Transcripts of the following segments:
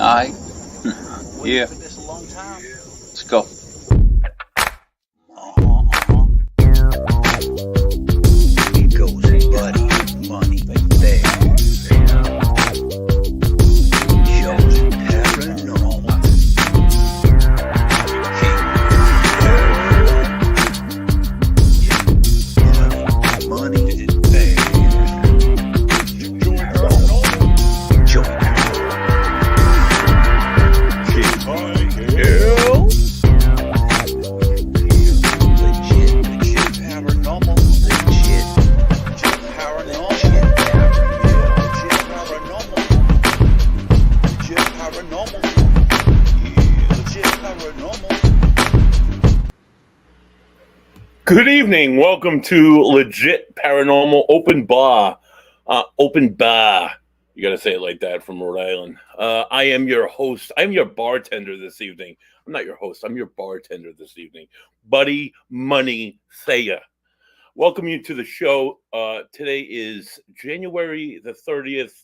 Alright. Yeah. Let's go. Here goes Buddy, Money, Thayer. Joe's Paranormal. Money, Thayer. Joe Good evening. Welcome to Legit Paranormal Open Bar. Open Bar. You got to say it like that from Rhode Island. I am your host. I'm your bartender this evening. I'm not your host. I'm your bartender this evening. Buddy Money Thayer. Welcome you to the show. Today is January the 30th,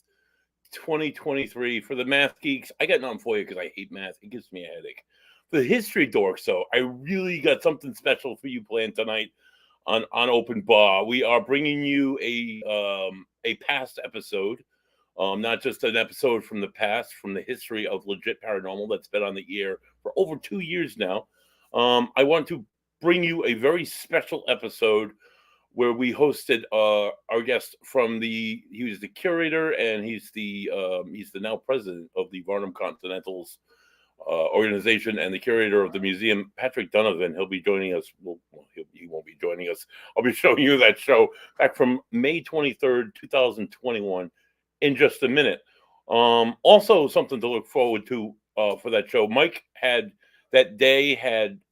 2023. For the math geeks, I got nothing for you because I hate math. It gives me a headache. The history dorks, though, I really got something special for you planned tonight on Open Bar. We are bringing you a past episode, not just an episode from the past, from the history of Legit Paranormal that's been on the air for over 2 years now. I want to bring you a very special episode where we hosted our guest from he was the curator and he's the now president of the Varnum Continentals organization and the curator of the museum, Patrick Donovan. He'll be joining us. Well, he won't be joining us. I'll be showing you that show back from May 23rd, 2021 in just a minute. Also something to look forward to for that show. Mike had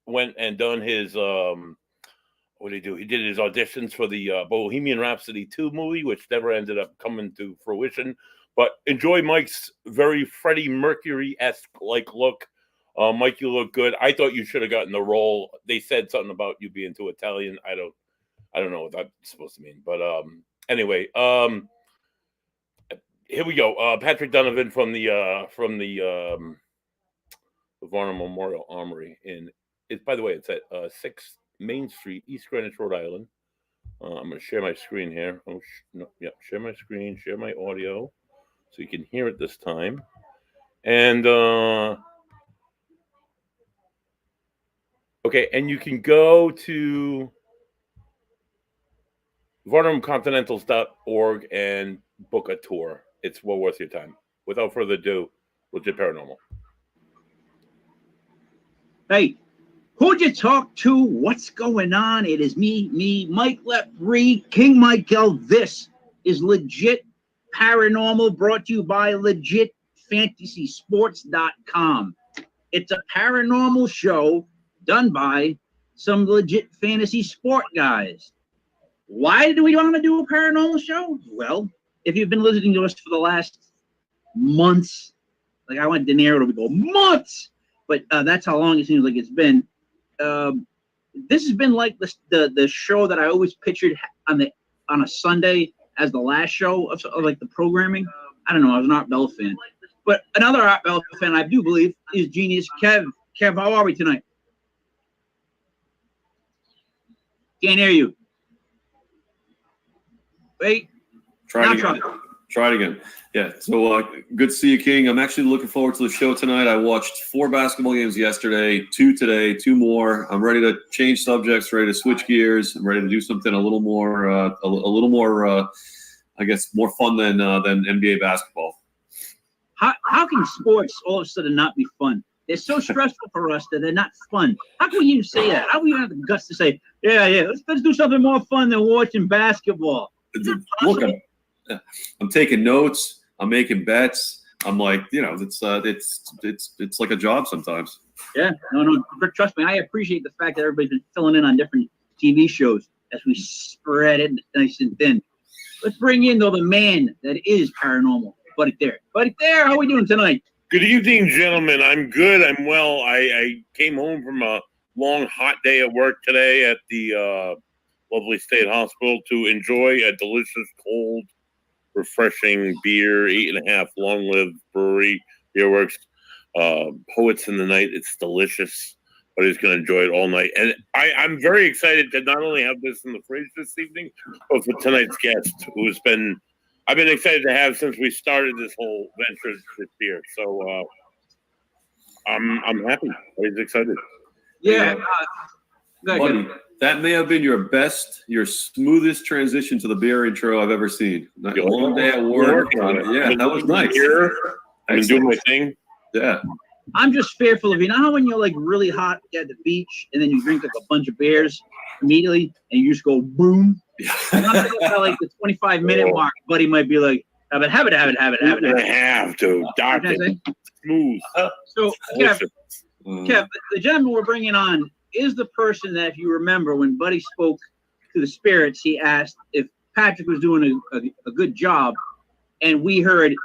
went and done his what did he do? He did his auditions for the Bohemian Rhapsody 2 movie, which never ended up coming to fruition. But enjoy Mike's very Freddie Mercury-esque like look. Mike, you look good. I thought you should have gotten the role. They said something about you being too Italian. I don't know what that's supposed to mean. But anyway, here we go. Patrick Donovan from the Varnum Memorial Armory by the way, it's at 6 Main Street, East Greenwich, Rhode Island. I'm going to share my screen here. Share my screen, share my audio. So you can hear it this time. And, okay, and you can go to varnumcontinentals.org and book a tour. It's well worth your time. Without further ado, Legit Paranormal. Hey, who'd you talk to? What's going on? It is me, Mike Lepre, King Michael. This is Legit Paranormal, brought to you by LegitFantasySports.com. It's a paranormal show done by some legit fantasy sport guys. Why do we want to do a paranormal show? Well, if you've been listening to us for the last months, like I want De Niro to go months, but that's how long it seems like it's been. This has been like the show that I always pictured on a Sunday as the last show of like the programming. I don't know. I was an Art Bell fan, but another Art Bell fan I do believe is Genius Kev. Kev, how are we tonight? Can't hear you. Wait. Try it again. Yeah. So good to see you, King. I'm actually looking forward to the show tonight. I watched 4 basketball games yesterday, 2 today, 2 more. I'm ready to change subjects, ready to switch gears. I'm ready to do something a little more, I guess, more fun than NBA basketball. How can sports all of a sudden not be fun? They're so stressful for us that they're not fun. How can we even say that? How can we even have the guts to say, yeah, let's do something more fun than watching basketball? Look, I'm taking notes. I'm making bets. I'm like, it's like a job sometimes. Yeah, no, trust me. I appreciate the fact that everybody's been filling in on different TV shows as we spread it nice and thin. Let's bring in, though, the man that is paranormal, Buddy Thayer. Buddy Thayer, how are we doing tonight? Good evening, gentlemen. I'm good. I'm well. I came home from a long, hot day at work today at the lovely state hospital to enjoy a delicious, cold, refreshing beer, 8.5 long-lived brewery, Beer Works. Poets in the Night. It's delicious, but he's going to enjoy it all night. And I'm very excited to not only have this in the fridge this evening, but for tonight's guest, who's been I've been excited to have since we started this whole venture this year. So I'm happy. I'm excited. Yeah. Buddy, that may have been your smoothest transition to the beer intro I've ever seen. Not a long day at work. Yeah, that was nice. I've been doing my thing. Yeah. I'm just fearful of, you know how when you're like really hot at the beach and then you drink like a bunch of beers immediately and you just go boom? And I'm thinking about like the 25-minute mark, buddy might be like, have it. I have to. Doctor. Smooth. So, Kev, the gentleman we're bringing on is the person that, if you remember, when Buddy spoke to the spirits, he asked if Patrick was doing a good job, and we heard,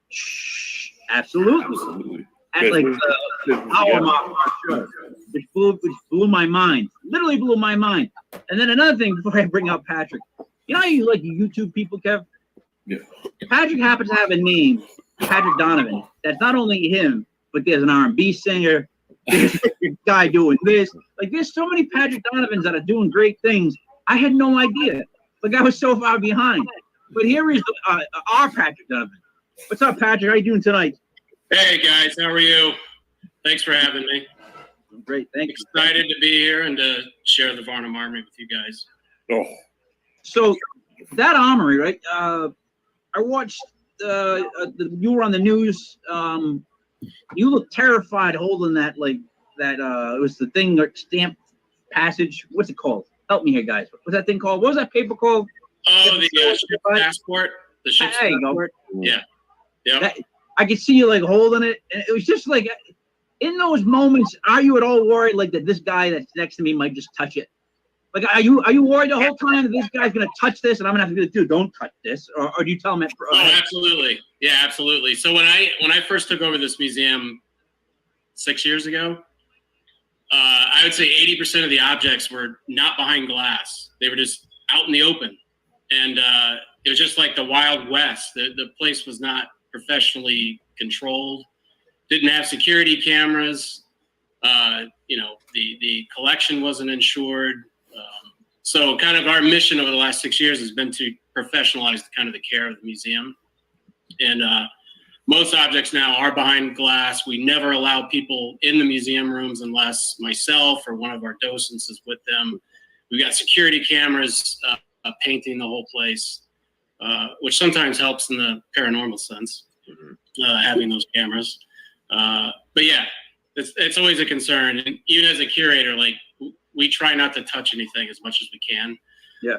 shh, absolutely. At like the hour mark of our show, which blew my mind, literally blew my mind. And then another thing before I bring up Patrick, you know how you like YouTube people, Kev? Yeah. Patrick happens to have a name, Patrick Donovan. That's not only him, but there's an R&B singer, there's a guy doing this. Like, there's so many Patrick Donovans that are doing great things. I had no idea. The guy was so far behind. But here is our Patrick Donovan. What's up, Patrick? How you doing tonight? Hey, guys. How are you? Thanks for having me. I'm great. Thank you. Excited to be here and to share the Varnum Armory with you guys. Oh. So, that armory, right? I watched you were on the news. You look terrified holding that, it was the thing, like, stamp passage. What's it called? Help me here, guys. What's that thing called? What was that paper called? Oh, the ship's passport. The ship's passport. Yeah. Yeah. I could see you like holding it, and it was just like, in those moments, are you at all worried like that this guy that's next to me might just touch it? Like, are you worried the whole time that this guy's gonna touch this, and I'm gonna have to be like, dude, don't touch this, or do you tell him it? Oh, absolutely. Yeah, absolutely. So when I first took over this museum 6 years ago, I would say 80% of the objects were not behind glass. They were just out in the open, and it was just like the Wild West. The place was not professionally controlled, didn't have security cameras. The collection wasn't insured. So kind of our mission over the last 6 years has been to professionalize kind of the care of the museum. And most objects now are behind glass. We never allow people in the museum rooms unless myself or one of our docents is with them. We've got security cameras painting the whole place, which sometimes helps in the paranormal sense, having those cameras. But yeah, it's always a concern. And even as a curator, like, we try not to touch anything as much as we can. Yeah.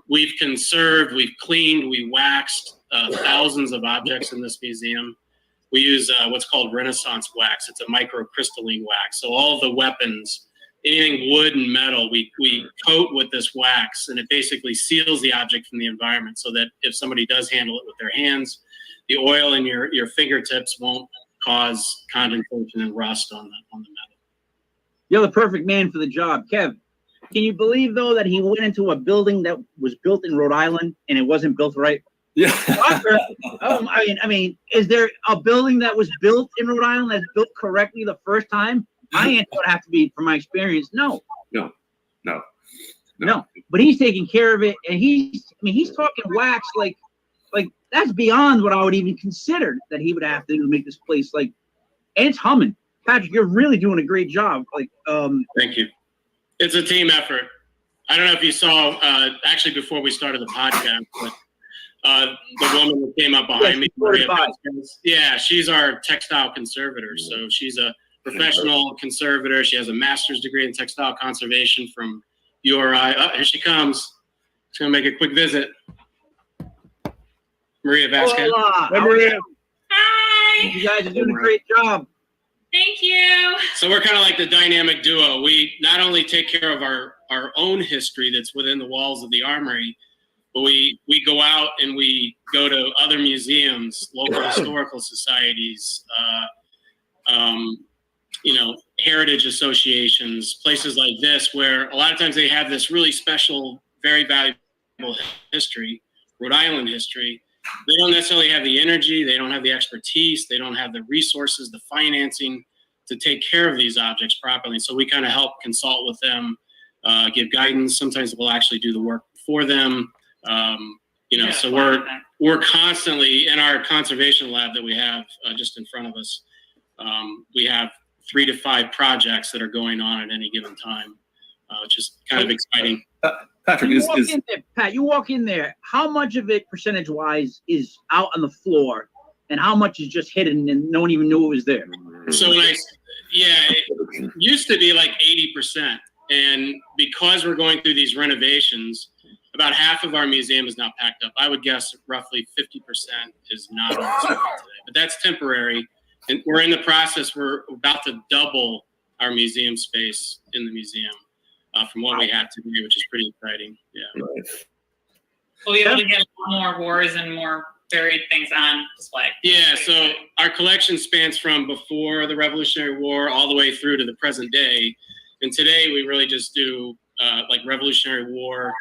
We've conserved, we've cleaned, we waxed thousands of objects in this museum. We use what's called Renaissance wax. It's a microcrystalline wax. So all of the weapons, anything wood and metal, we coat with this wax, and it basically seals the object from the environment so that if somebody does handle it with their hands, the oil in your fingertips won't cause condensation and rust on the metal. You're the perfect man for the job. Kev, can you believe, though, that he went into a building that was built in Rhode Island and it wasn't built right? Yeah. I mean, is there a building that was built in Rhode Island that's built correctly the first time? My answer would have to be, from my experience, no. No. But he's taking care of it, and he's talking wax like that's beyond what I would even consider that he would have to do to make this place and it's humming. Patrick, you're really doing a great job. Thank you. It's a team effort. I don't know if you saw, actually, before we started the podcast, but the woman that came up behind me, Maria Vasquez, yeah, she's our textile conservator. So she's a professional conservator. She has a master's degree in textile conservation from URI. Oh, here she comes. She's going to make a quick visit. Maria Vasquez. Hola. Maria. Hi. You guys are doing a great job. Thank you. So we're kind of like the dynamic duo. We not only take care of our own history that's within the walls of the armory, but we go out and we go to other museums, local historical societies, heritage associations, places like this, where a lot of times they have this really special, very valuable history, Rhode Island history, they don't necessarily have the energy, they don't have the expertise, they don't have the resources, the financing to take care of these objects properly. So we kind of help consult with them, give guidance. Sometimes we'll actually do the work for them. So we're constantly in our conservation lab that we have just in front of us. We have 3 to 5 projects that are going on at any given time, which is kind of exciting. Patrick, Pat, you walk in there. How much of it, percentage-wise, is out on the floor, and how much is just hidden and no one even knew it was there? So it used to be like 80%, and because we're going through these renovations, about half of our museum is now packed up. I would guess roughly 50% is not on display today, but that's temporary. And we're in the process. We're about to double our museum space in the museum from what we have today, which is pretty exciting. Yeah. We'll be able to get more wars and more buried things on display. Yeah. So our collection spans from before the Revolutionary War all the way through to the present day. And today we really just do like Revolutionary War,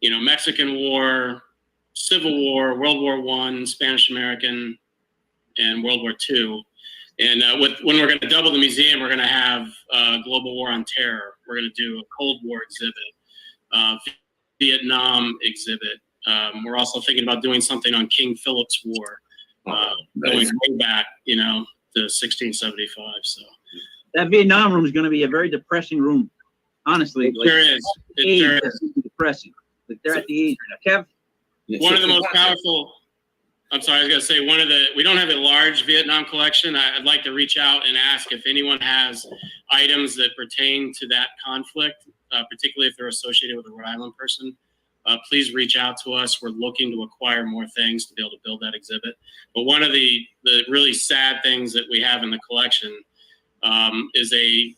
Mexican War, Civil War, World War I, Spanish American, and World War II. And when we're going to double the museum, we're going to have Global War on Terror. We're going to do a Cold War exhibit, Vietnam exhibit. We're also thinking about doing something on King Philip's War, going way back, to 1675. So that Vietnam room is going to be a very depressing room, honestly. Sure is. It sure is. Depressing. Like they're at the age right now. Kev? One of the most powerful. I'm sorry, I was going to say we don't have a large Vietnam collection. I'd like to reach out and ask if anyone has items that pertain to that conflict, particularly if they're associated with a Rhode Island person. Please reach out to us. We're looking to acquire more things to be able to build that exhibit. But one of the really sad things that we have in the collection is a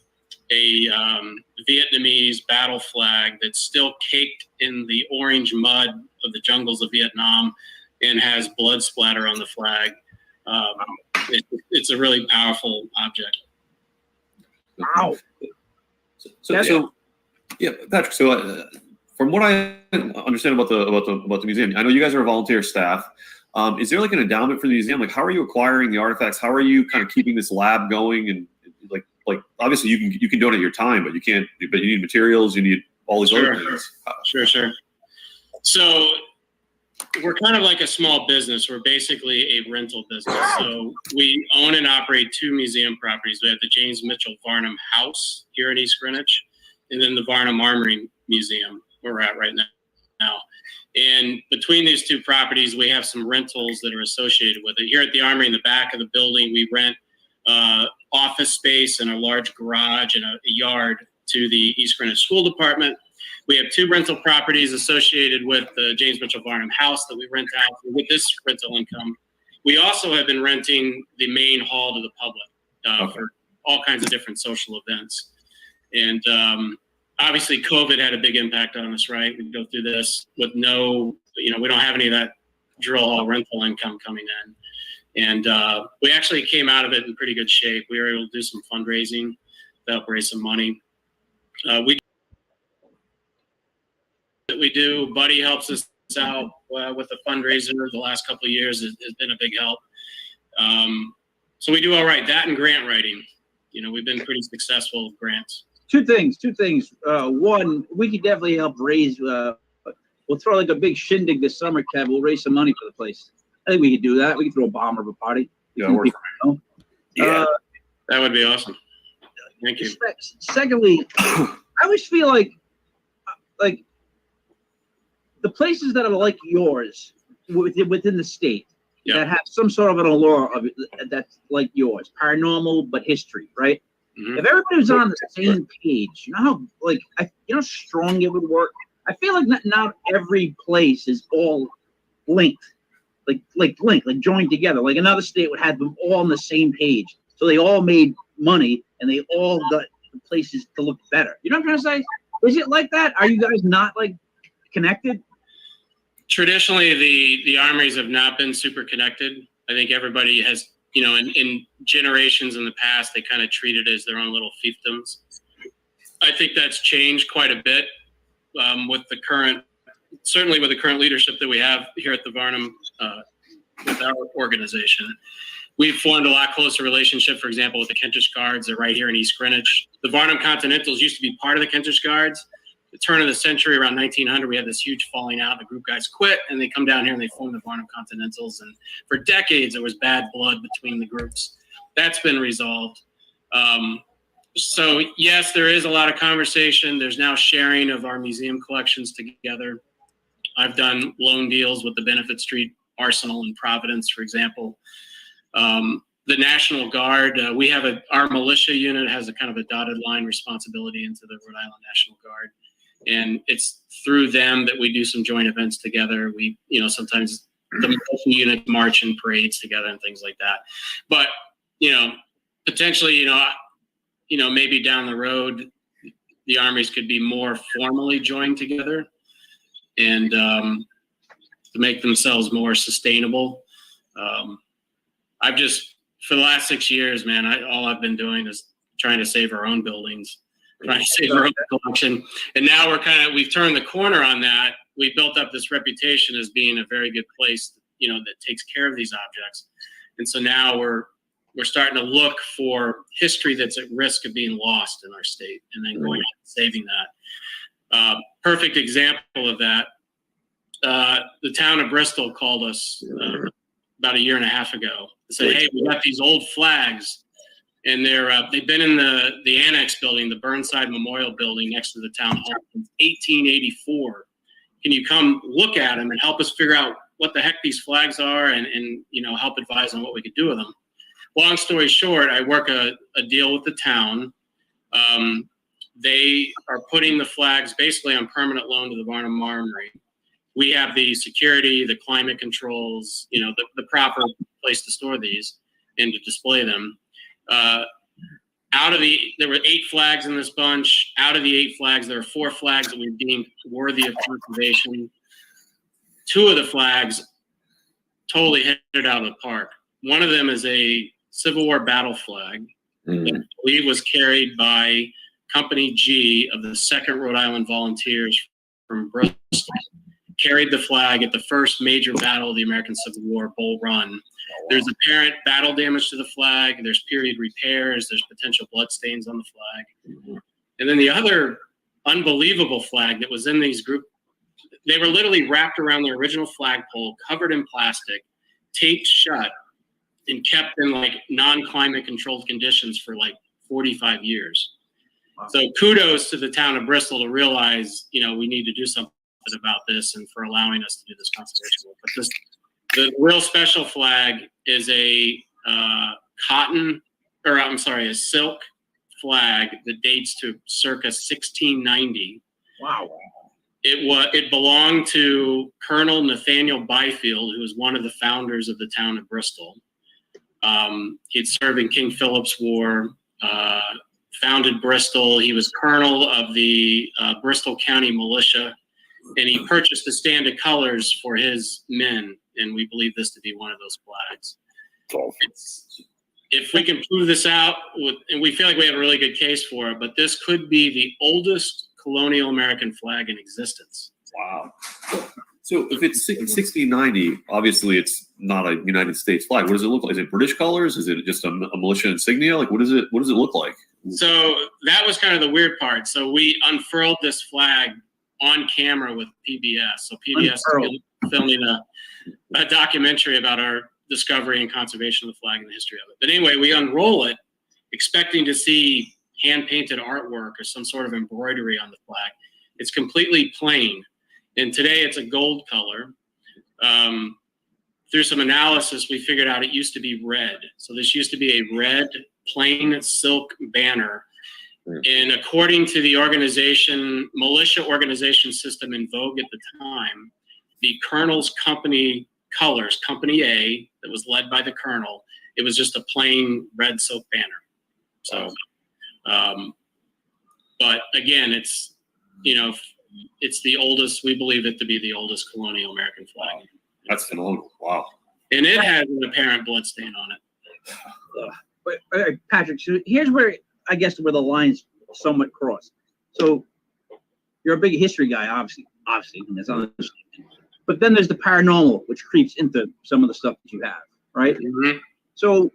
Vietnamese battle flag that's still caked in the orange mud of the jungles of Vietnam and has blood splatter on the flag. It's a really powerful object. Wow. So Patrick. So from what I understand about the museum, I know you guys are a volunteer staff. Is there like an endowment for the museum? Like, how are you acquiring the artifacts? How are you kind of keeping this lab going? And like obviously you can donate your time, but you need materials. You need all these other things. Sure. So we're kind of like a small business. We're basically a rental business. So we own and operate 2 museum properties. We have the James Mitchell Varnum House here in East Greenwich, and then the Varnum Armory Museum where we're at right now. And between these 2 properties, we have some rentals that are associated with it. Here at the Armory, in the back of the building, we rent office space and a large garage and a yard to the East Greenwich School Department. We have 2 rental properties associated with the James Mitchell Varnum House that we rent out with this rental income. We also have been renting the main hall to the public for all kinds of different social events. And obviously COVID had a big impact on us, right? We go through this with we don't have any of that drill hall rental income coming in. And we actually came out of it in pretty good shape. We were able to do some fundraising to help raise some money. We do. Buddy helps us out with the fundraiser the last couple of years. Has been a big help. So we do all right. That and grant writing. We've been pretty successful with grants. Two things. One, we could definitely help raise. We'll throw like a big shindig this summer, Kev. We'll raise some money for the place. I think we could do that. We could throw a bomb of a party. Yeah, that would be awesome. Thank you. Secondly, I always feel like the places that are like yours within the state that have some sort of an allure of it that's like yours, paranormal but history, right? Mm-hmm. If everybody was on the same page, you know how strong it would work. I feel like not every place is all linked, like joined together. Like another state would have them all on the same page, so they all made money and they all got the places to look better. You know what I'm trying to say? Is it like that? Are you guys not like connected? Traditionally, the armories have not been super connected. I think everybody has, in generations in the past, they kind of treated it as their own little fiefdoms. I think that's changed quite a bit with the current certainly with the current leadership that we have here at the Varnum, with our organization, we've formed a lot closer relationship, for example, with the Kentish Guards. They're right here in East Greenwich. The Varnum Continentals used to be part of the Kentish Guards. The turn of the century, around 1900, we had this huge falling out. The group guys quit, and they come down here and they form the Varnum Continentals. And for decades, there was bad blood between the groups. That's been resolved. So yes, there is a lot of conversation. There's now sharing of our museum collections together. I've done loan deals with the Benefit Street Arsenal in Providence, for example. The National Guard, we have our militia unit has a kind of a dotted line responsibility into the Rhode Island National Guard. And it's through them that we do some joint events together. We, sometimes the militia unit march in parades together and things like that. But, potentially, maybe down the road, the armies could be more formally joined together and to make themselves more sustainable. I've just, for the last 6 years, man, all I've been doing is trying to save our own buildings, trying to save our own collection. And now we've turned the corner on that. We built up this reputation as being a very good place, that takes care of these objects. And so now we're starting to look for history that's at risk of being lost in our state and then going out and saving that. Perfect example of that. The town of Bristol called us about a year and a half ago and said, hey, we got these old flags and they've been in the annex building, the Burnside Memorial Building next to the town hall since 1884. Can you come look at them and help us figure out what the heck these flags are and help advise on what we could do with them? Long story short, I work a deal with the town. They are putting the flags basically on permanent loan to the Varnum Armory. We have the security, the climate controls, the proper place to store these and to display them. There were 8 flags in this bunch. Out of the 8 flags, there are 4 flags that we deemed worthy of conservation. 2 of the flags totally hit it out of the park. One of them is a Civil War battle flag that I believe was carried by Company G of the 2nd Rhode Island Volunteers from Bristol. Carried the flag at the first major battle of the American Civil War, Bull Run. There's apparent battle damage to the flag. There's period repairs. There's potential blood stains on the flag. And then the other unbelievable flag that was in these group, they were literally wrapped around the original flagpole, covered in plastic, taped shut, and kept in non-climate controlled conditions for 45 years. Wow. So kudos to the town of Bristol to realize, we need to do something about this and for allowing us to do this conservation work. But the real special flag is a silk flag that dates to circa 1690. Wow. It belonged to Colonel Nathaniel Byfield, who was one of the founders of the town of Bristol. He'd served in King Philip's War, founded Bristol. He was colonel of the Bristol County Militia, and he purchased a stand of colors for his men, and we believe this to be one of those flags. If we can prove this out, and we feel like we have a really good case for it, but this could be the oldest colonial American flag in existence. Wow. So if it's 1690, obviously it's not a United States flag. What does it look like? Is it British colors? Is it just a militia insignia? What does it look like? So that was kind of the weird part. So we unfurled this flag on camera with PBS. So PBS is filming a documentary about our discovery and conservation of the flag and the history of it. But anyway, we unroll it, expecting to see hand-painted artwork or some sort of embroidery on the flag. It's completely plain. And today it's a gold color. Through some analysis, we figured out it used to be red. So this used to be a red, plain silk banner. And according to the militia organization system in vogue at the time, the colonel's company colors, Company A, that was led by the colonel, it was just a plain red silk banner. So, but again, it's the oldest, we believe it to be the oldest colonial American flag. That's phenomenal. Wow. And it has an apparent blood stain on it. But Patrick, so here's where where the lines somewhat cross. So you're a big history guy, obviously. obviously, and that's understandable. But then there's the paranormal, which creeps into some of the stuff that you have, right? Mm-hmm. So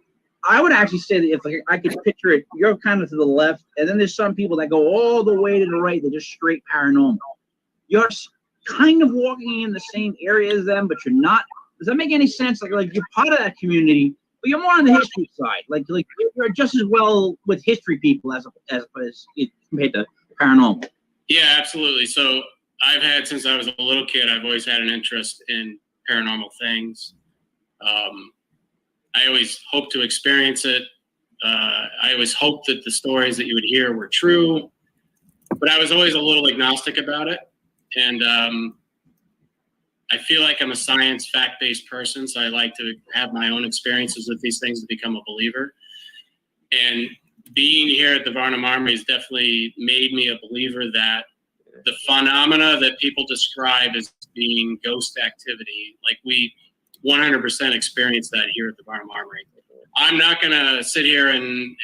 I would actually say that if I could picture it, you're kind of to the left, and then there's some people that go all the way to the right. They're just straight paranormal. You're kind of walking in the same area as them, but you're not. Does that make any sense? Like you're part of that community, but you're more on the history side. Like you're just as well with history people as compared to paranormal. Yeah, absolutely. So I've had, since I was a little kid, I've always had an interest in paranormal things. I always hoped to experience it. I always hoped that the stories that you would hear were true, but I was always a little agnostic about it. And I feel like I'm a science, fact-based person, so I like to have my own experiences with these things to become a believer. And being here at the Varnum Armory has definitely made me a believer that the phenomena that people describe as being ghost activity, like we 100% experience that here at the Varnum Armory. I'm not going to sit here and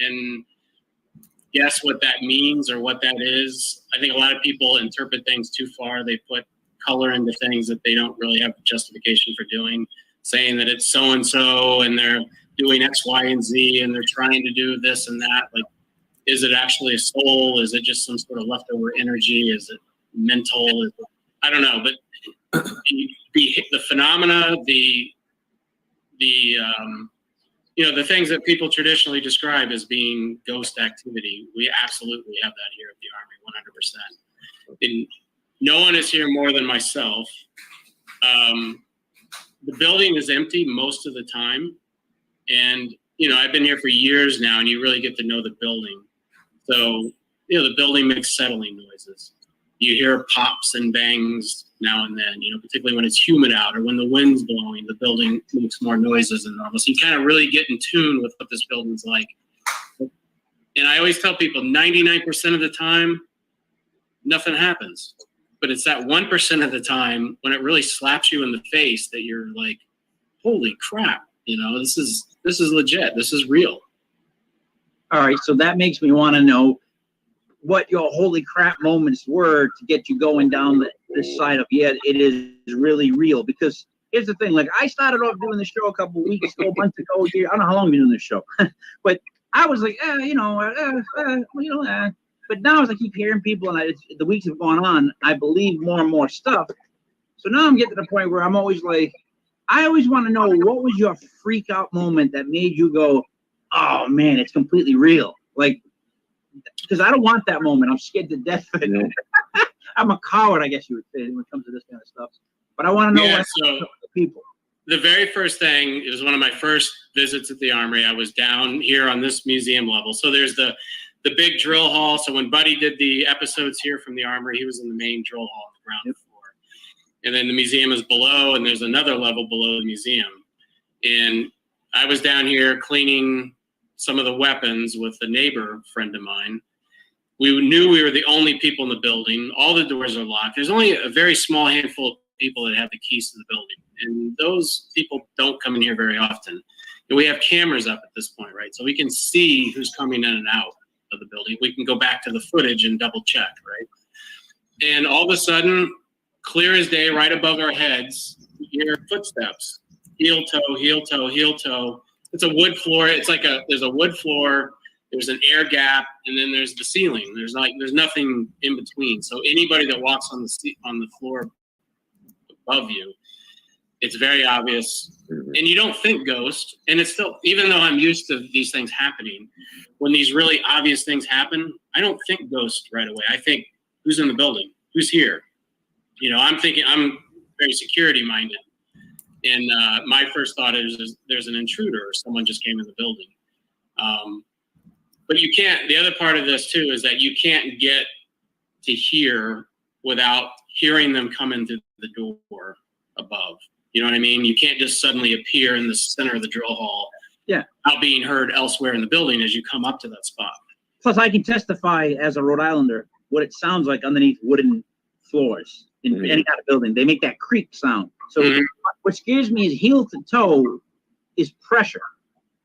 guess what that means or what that is. I think a lot of people interpret things too far. They put color into things that they don't really have justification for doing, saying that it's so-and-so and they're doing X, Y, and Z and they're trying to do this and that. Like, is it actually a soul? Is it just some sort of leftover energy? Is it mental? I don't know, but the phenomena, the things that people traditionally describe as being ghost activity, we absolutely have that here at the Armory, 100%. And no one is here more than myself. The building is empty most of the time, and I've been here for years now, and you really get to know the building. So the building makes settling noises. You hear pops and bangs now and then, particularly when it's humid out or when the wind's blowing, the building makes more noises than normal. So you kind of really get in tune with what this building's like. And I always tell people 99% of the time, nothing happens. But it's that 1% of the time when it really slaps you in the face that you're like, holy crap, this is legit. This is real. All right, so that makes me want to know what your holy crap moments were to get you going down this side of, yeah, it is really real. Because here's the thing, like I started off doing the show a couple of weeks ago, a month ago here. I don't know how long I've been doing this show, but I was like, but now as I keep hearing people and the weeks have gone on, I believe more and more stuff. So now I'm getting to the point where I'm always like, I always want to know, what was your freak out moment that made you go, oh man, it's completely real? Like, because I don't want that moment. I'm scared to death of it. Yeah. I'm a coward, I guess you would say, when it comes to this kind of stuff. But I want to know the people. The very first thing, it was one of my first visits at the Armory. I was down here on this museum level. So there's the big drill hall. So when Buddy did the episodes here from the Armory, he was in the main drill hall on the ground floor. And then the museum is below, and there's another level below the museum. And I was down here cleaning some of the weapons with a neighbor friend of mine. We knew we were the only people in the building. All the doors are locked. There's only a very small handful of people that have the keys to the building. And those people don't come in here very often. And we have cameras up at this point, right? So we can see who's coming in and out of the building. We can go back to the footage and double check, right? And all of a sudden, clear as day, right above our heads, you hear footsteps. Heel toe, heel toe, heel toe. It's a wood floor. It's like there's a wood floor, there's an air gap, and then there's the ceiling. There's nothing in between. So anybody that walks on the floor above you, it's very obvious. And you don't think ghost. And it's still, even though I'm used to these things happening, when these really obvious things happen, I don't think ghost right away. I think, who's in the building? Who's here? I'm thinking, I'm very security minded. And my first thought is there's an intruder or someone just came in the building. But you can't, the other part of this too is that you can't get to hear without hearing them come into the door above. You know what I mean? You can't just suddenly appear in the center of the drill hall without being heard elsewhere in the building as you come up to that spot. Plus, I can testify as a Rhode Islander what it sounds like underneath wooden floors in any kind of building. They make that creak sound. So what scares me is heel to toe is pressure.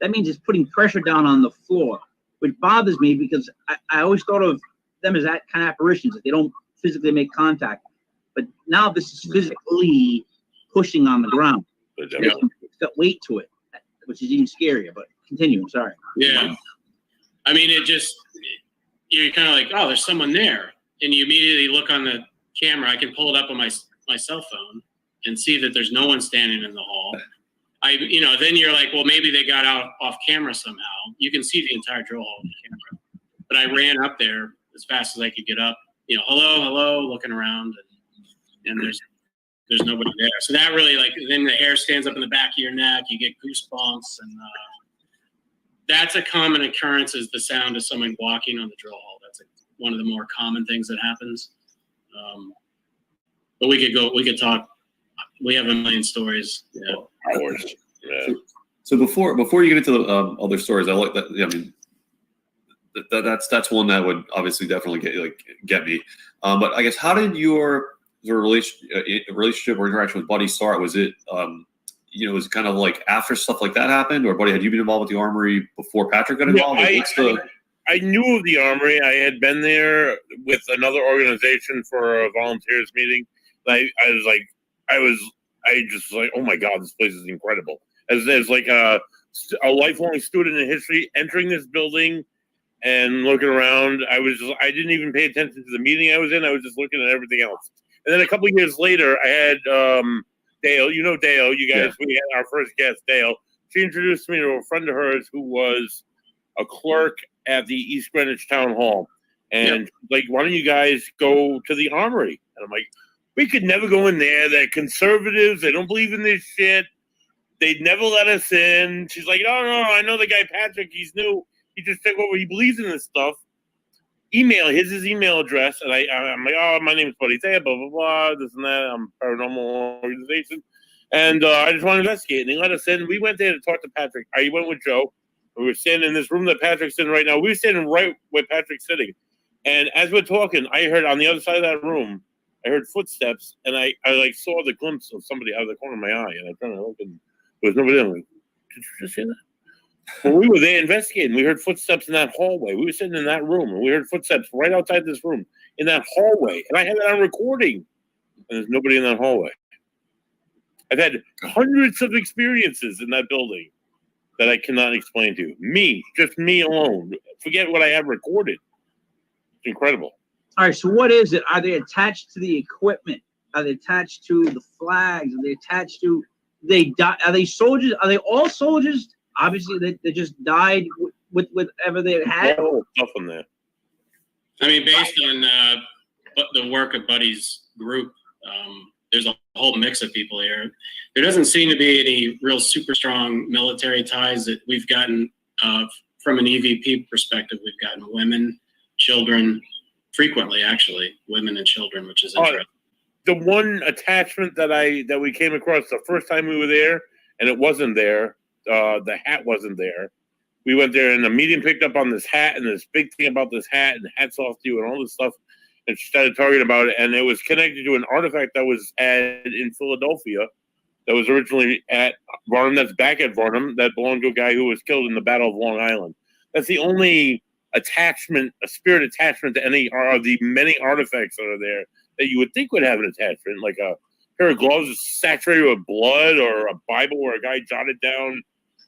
That means it's putting pressure down on the floor, which bothers me because I always thought of them as that kind of apparitions, that they don't physically make contact. but now this is physically pushing on the ground. It's got weight to it, which is even scarier. But continue. I'm sorry. Yeah. I mean, you're kind of like, oh, there's someone there. And you immediately look on the camera. I can pull it up on my cell phone and see that there's no one standing in the hall. Then you're like, well, maybe they got out off camera somehow. You can see the entire drill hall on the camera. But I ran up there as fast as I could get up. Hello, looking around, and there's nobody there. So that really, then the hair stands up in the back of your neck. You get goosebumps, and that's a common occurrence, is the sound of someone walking on the drill hall. That's one of the more common things that happens. But we could talk. We have a million stories. Yeah. Hours. Yeah. So before you get into the other stories, I like that. I mean, that's one that would obviously definitely get me. But I guess, how did your relationship or interaction with Buddy start? Was it was it kind of like after stuff like that happened, or Buddy, had you been involved with the Armory before Patrick got involved? I knew of the Armory. I had been there with another organization for a volunteers meeting. I just like, oh my God, this place is incredible. As like a lifelong student in history entering this building and looking around, I didn't even pay attention to the meeting I was in. I was just looking at everything else. And then a couple of years later, I had Dale. You know Dale. You guys, we had our first guest, Dale. She introduced me to a friend of hers who was a clerk at the East Greenwich Town Hall. And like, why don't you guys go to the Armory? And I'm like, we could never go in there. They're conservatives. They don't believe in this shit. They'd never let us in. She's like, oh, no, I know the guy Patrick. He's new. He just took over. He believes in this stuff. Here's his email address. And I'm like, oh, my name's Buddy Thayer, blah, blah, blah, this and that. I'm a paranormal organization. And I just want to investigate. And they let us in. We went there to talk to Patrick. I went with Joe. We were standing in this room that Patrick's in right now. We were standing right where Patrick's sitting. And as we're talking, I heard on the other side of that room, I heard footsteps, and I saw the glimpse of somebody out of the corner of my eye, and I turned to look, and there was nobody there. I'm like, did you just hear that? When we were there investigating, we heard footsteps in that hallway. We were sitting in that room, and we heard footsteps right outside this room in that hallway, and I had it on recording, and there's nobody in that hallway. I've had hundreds of experiences in that building that I cannot explain to you. Just me alone. Forget what I have recorded. It's incredible. All right, so what is it? Are they attached to the equipment? Are they attached to the flags? Are they attached to are they soldiers? Are they all soldiers? Obviously, they just died with whatever they had. Stuff in there. I mean, based on the work of Buddy's group, there's a whole mix of people here. There doesn't seem to be any real super strong military ties that we've gotten from an EVP perspective. We've gotten women, children. Frequently, actually, women and children, which is interesting. The one attachment that we came across the first time we were there, and it wasn't there. The hat wasn't there. We went there, and the medium picked up on this hat and this big thing about this hat, and hats off to you, and all this stuff. And she started talking about it, and it was connected to an artifact that was had in Philadelphia, that was originally at Varnum. That's back at Varnum. That belonged to a guy who was killed in the Battle of Long Island. That's the only attachment, a spirit attachment to any of the many artifacts that are there that you would think would have an attachment, like a pair of gloves saturated with blood, or a Bible where a guy jotted down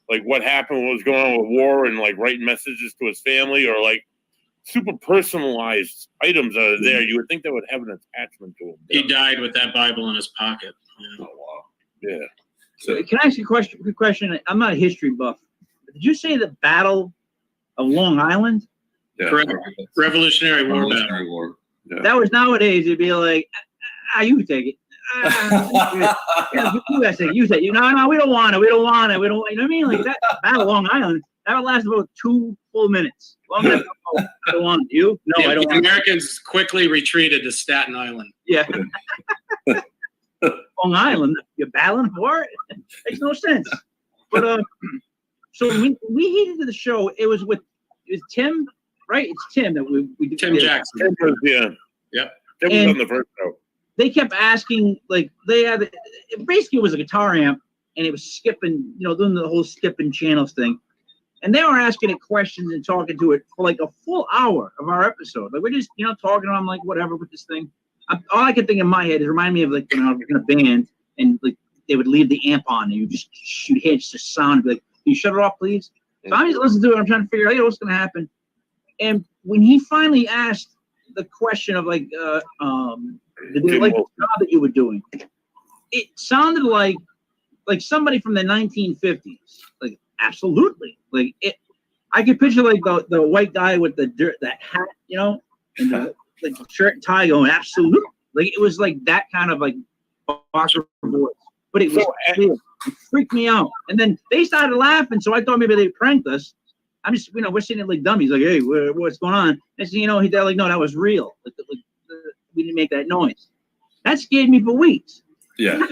like what happened, what was going on with war, and like writing messages to his family, or like super personalized items that are there. You would think that would have an attachment to him. He died with that Bible in his pocket. Yeah. Oh wow. Yeah. So can I ask you a quick question? I'm not a history buff. Did you say the Battle of Long Island? Yeah. Correct. Revolutionary War battle. War. Yeah. That was nowadays. It'd be like, you take it. You guys take it. You take it. No, we don't want it. We don't want it. We don't. You know what I mean? Like that Battle of Long Island. That would last about 2 full minutes. Long enough. I don't want it. You? No, I don't want it. Americans quickly retreated to Staten Island. Yeah. Long Island. You're battling for it. Makes no sense. But so when we headed to the show, it was Tim. Right, it's Tim that we did. Tim Jackson. Tim was, yeah. Yep. Tim was on the first show. They kept asking, like, it basically was a guitar amp, and it was skipping, doing the whole skipping channels thing. And they were asking it questions and talking to it for like a full hour of our episode. Like, we're just, talking to them, like, whatever with this thing. All I could think in my head is remind me of like when I was in a band and like they would leave the amp on and you just shoot hits to sound like, can you shut it off, please? So I'm just listening to it. I'm trying to figure out, what's going to happen. And when he finally asked the question of like, did they like the job that you were doing? It sounded like somebody from the 1950s. Like, absolutely. Like it. I could picture like the white guy with that hat, and the like shirt and tie going, absolutely. Like it was like that kind of like boxer voice. But it was clear. It freaked me out. And then they started laughing, so I thought maybe they pranked us. I'm just, we're sitting there like dummies, like, hey, what's going on? And so, they're like, no, that was real. We didn't make that noise. That scared me for weeks. Yeah.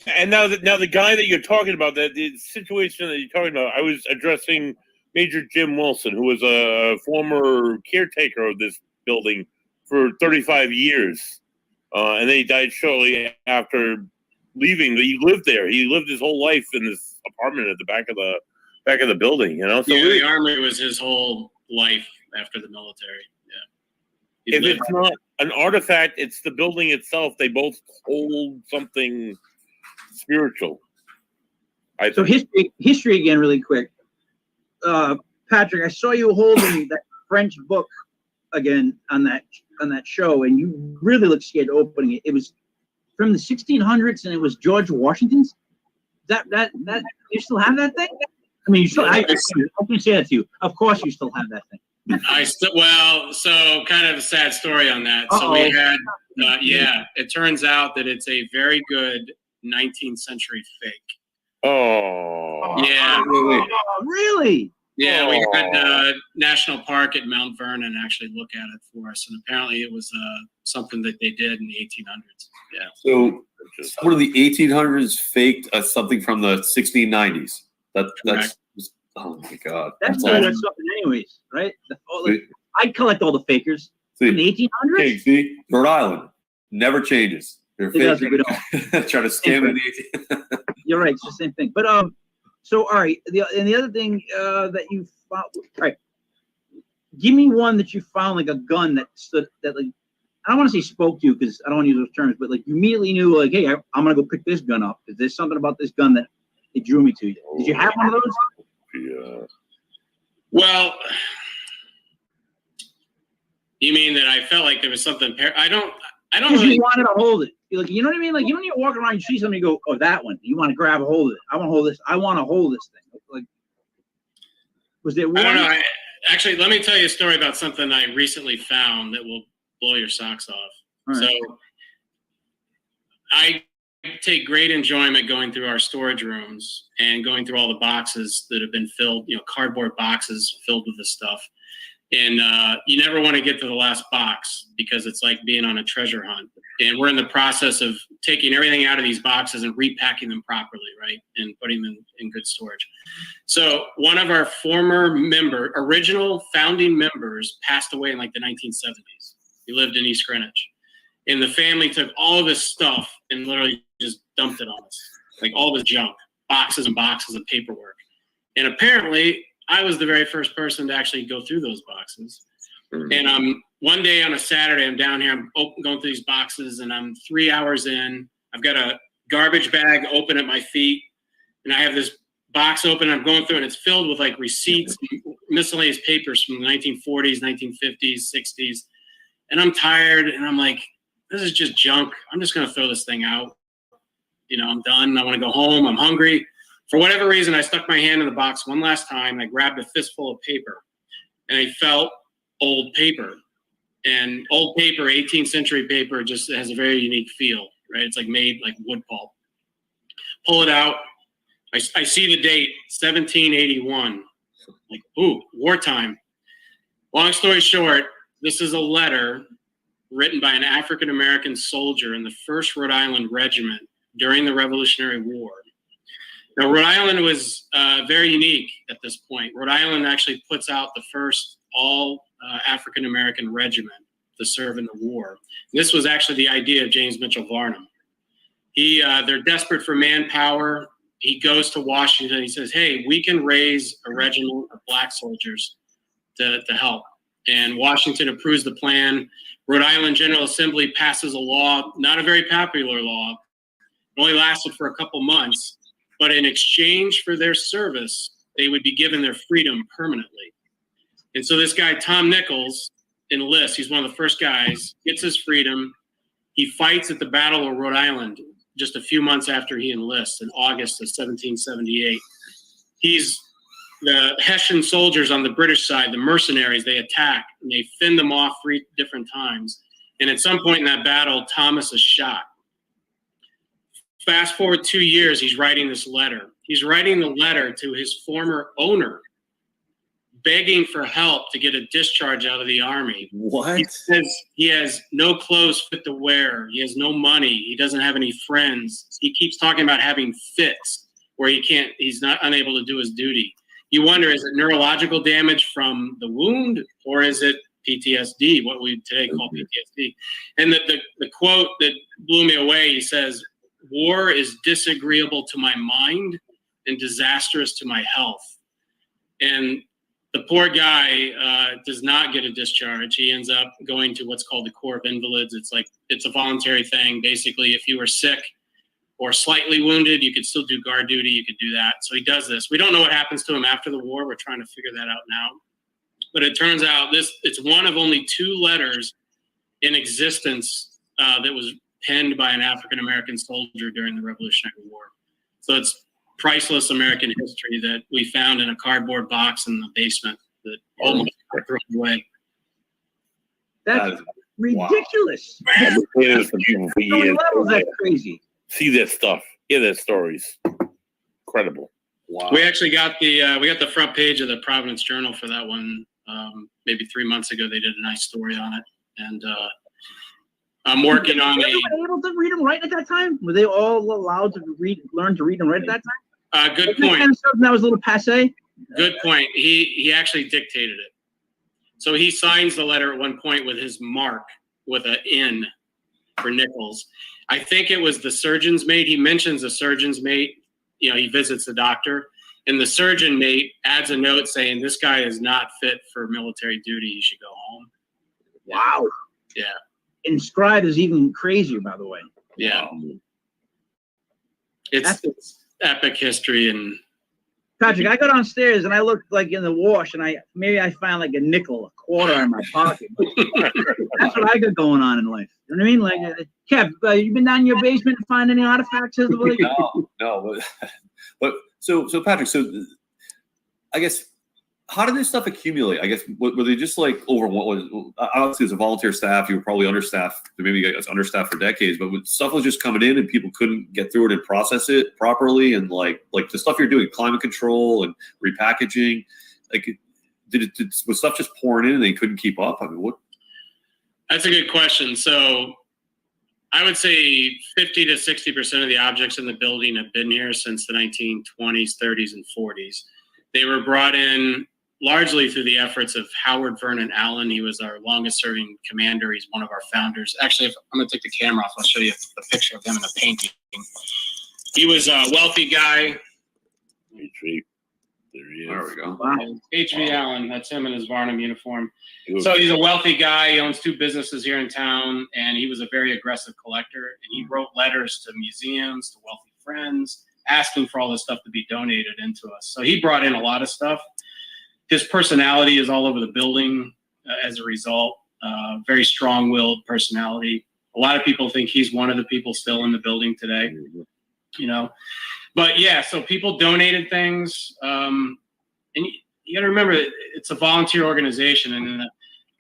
And now the guy that you're talking about, the situation that you're talking about, I was addressing Major Jim Wilson, who was a former caretaker of this building for 35 years. And then he died shortly after leaving. He lived there. He lived his whole life in this apartment at the back of the building, So the Army was his whole life after the military. Yeah. If it's not an artifact, it's the building itself. They both hold something spiritual. So history again, really quick. Patrick, I saw you holding that French book again on that show, and you really looked scared opening it. It was from the 1600s, and it was George Washington's. That you still have that thing? I mean, you still. I can say that to you. Of course, you still have that thing. So kind of a sad story on that. So we had, it turns out that it's a very good 19th century fake. Oh. Yeah. Really? Yeah, we had National Park at Mount Vernon actually look at it for us, and apparently it was something that they did in the 1800s. Yeah. So someone of the 1800s faked something from the 1690s. That's oh my God. That's something anyways, right? I'd collect all the fakers from the 1800s. Okay, see, Rhode Island never changes. They're trying to scam it in the 1800s. You're right. It's the same thing. But so all right. The other thing that you found. All right. Give me one that you found, like a gun that like. I don't want to say spoke to you because I don't want to use those terms, but like you immediately knew, like, hey, I'm gonna go pick this gun up because there's something about this gun that it drew me to you. Did you have one of those? Yeah. Well, you mean that I felt like there was something? I don't really. You wanted to hold it. You're like, you know what I mean? Like, you don't even walk around, you see something, you go, oh, that one. You want to grab a hold of it. I want to hold this. I want to hold this thing. Like, was there one? I don't know. Actually, let me tell you a story about something I recently found that will blow your socks off. Right. So, I take great enjoyment going through our storage rooms and going through all the boxes that have been filled, cardboard boxes filled with this stuff. And you never want to get to the last box because it's like being on a treasure hunt. And we're in the process of taking everything out of these boxes and repacking them properly, right? And putting them in good storage. So one of our former original founding members passed away in like the 1970s. He lived in East Greenwich. And the family took all of his stuff and literally just dumped it on us. Like all this junk, boxes and boxes of paperwork. And apparently I was the very first person to actually go through those boxes. And one day on a Saturday, I'm down here, I'm going through these boxes, and I'm 3 hours in. I've got a garbage bag open at my feet, and I have this box open. I'm going through, and it's filled with like receipts, and miscellaneous papers from the 1940s, 1950s, 60s. And I'm tired, and I'm like, this is just junk. I'm just going to throw this thing out. I'm done. I want to go home. I'm hungry. For whatever reason, I stuck my hand in the box one last time. I grabbed a fistful of paper, and I felt old paper. And old paper, 18th century paper, just has a very unique feel, right? It's like made like wood pulp. Pull it out. I see the date, 1781. Like, ooh, wartime. Long story short, this is a letter written by an African-American soldier in the 1st Rhode Island Regiment during the Revolutionary War. Now, Rhode Island was very unique at this point. Rhode Island actually puts out the first all African-American regiment to serve in the war. This was actually the idea of James Mitchell Varnum. They're desperate for manpower. He goes to Washington. He says, hey, we can raise a regiment of black soldiers to help. And Washington approves the plan. Rhode Island General Assembly passes a law, not a very popular law. It only lasted for a couple months, but in exchange for their service, they would be given their freedom permanently. And so this guy, Tom Nichols, enlists. He's one of the first guys, gets his freedom. He fights at the Battle of Rhode Island just a few months after he enlists in August of 1778. He's the Hessian soldiers on the British side, the mercenaries, they attack and they fend them off 3 different times. And at some point in that battle, Thomas is shot. Fast forward 2 years, he's writing this letter. He's writing the letter to his former owner, begging for help to get a discharge out of the Army. What? He says he has no clothes fit to wear. He has no money. He doesn't have any friends. He keeps talking about having fits where he's not unable to do his duty. You wonder, is it neurological damage from the wound or is it PTSD, what we today call PTSD? And the quote that blew me away, he says, "War is disagreeable to my mind and disastrous to my health." And the poor guy does not get a discharge. He ends up going to what's called the Corps of Invalids. It's a voluntary thing. Basically, if you were sick or slightly wounded, you could still do guard duty. You could do that. So he does this. We don't know what happens to him after the war. We're trying to figure that out now. But it turns out it's one of only 2 letters in existence that was penned by an African-American soldier during the Revolutionary War. So it's priceless American history that we found in a cardboard box in the basement that almost got thrown away. That's ridiculous. I've been saying this for people for years. That's crazy. See their stuff, hear their stories. Incredible. Wow. We actually got the front page of the Providence Journal for that one. Maybe 3 months ago, they did a nice story on it, and I'm working on Were they able to read and write at that time? Were they all allowed to learn to read and write at that time? Good point. Kind of something that was a little passé. Good point. He actually dictated it. So he signs the letter at one point with his mark with an N for Nichols. I think it was the surgeon's mate. He mentions the surgeon's mate. He visits the doctor, and the surgeon mate adds a note saying this guy is not fit for military duty. He should go home. Wow. Yeah. Inscribed is even crazier, by the way. Yeah. It's epic history. And Patrick, I go downstairs and I look like in the wash and I find like a nickel, a quarter in my pocket. That's what I got going on in life. You know what I mean? Like, Kev, you been down in your basement and find any artifacts? No, but so Patrick, so I guess, how did this stuff accumulate? I guess, were they just like obviously as a volunteer staff, you were probably understaffed, maybe you guys understaffed for decades, but stuff was just coming in and people couldn't get through it and process it properly. And like the stuff you're doing, climate control and repackaging, like was stuff just pouring in and they couldn't keep up? I mean, what? That's a good question. So I would say 50 to 60% of the objects in the building have been here since the 1920s, 30s, and 40s. They were brought in largely through the efforts of Howard Vernon Allen. He was our longest serving commander. He's one of our founders. Actually, I'm going to take the camera off. I'll show you the picture of him in a painting. He was a wealthy guy. There he is. There we go. Wow. H.V. Allen, that's him in his Varnum uniform. So he's a wealthy guy. He owns 2 businesses here in town, and he was a very aggressive collector. And he wrote letters to museums, to wealthy friends, asking for all this stuff to be donated into us. So he brought in a lot of stuff. His personality is all over the building as a result. Very strong-willed personality. A lot of people think he's one of the people still in the building today, But yeah, so people donated things. And you got to remember, it's a volunteer organization. And in the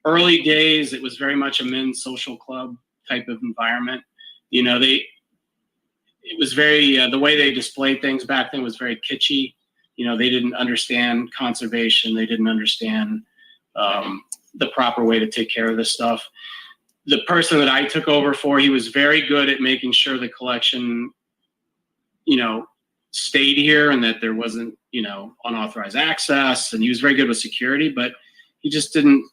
early days, it was very much a men's social club type of environment. It was very, the way they displayed things back then was very kitschy. They didn't understand conservation. They didn't understand the proper way to take care of this stuff. The person that I took over for, he was very good at making sure the collection, stayed here and that there wasn't, unauthorized access. And he was very good with security, but he just didn't,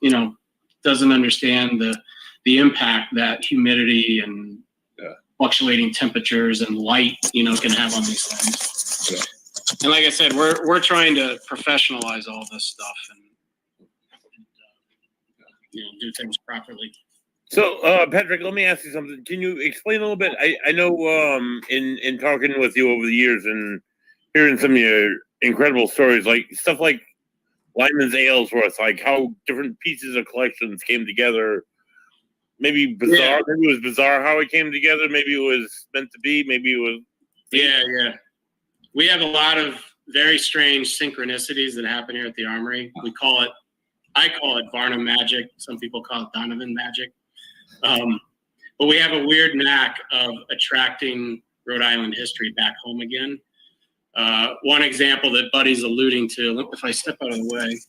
doesn't understand the impact that humidity and fluctuating temperatures and light, can have on these things. Yeah. And like I said, we're trying to professionalize all this stuff and do things properly. So, Patrick, let me ask you something. Can you explain a little bit? I know in talking with you over the years and hearing some of your incredible stories, like stuff like Lyman's Aylesworth, like how different pieces of collections came together. Maybe bizarre. Yeah. Maybe it was bizarre how it came together. Maybe it was meant to be. Maybe it was. Yeah. We have a lot of very strange synchronicities that happen here at the Armory. I call it Varnum magic. Some people call it Donovan magic. But we have a weird knack of attracting Rhode Island history back home again. One example that Buddy's alluding to, if I step out of the way.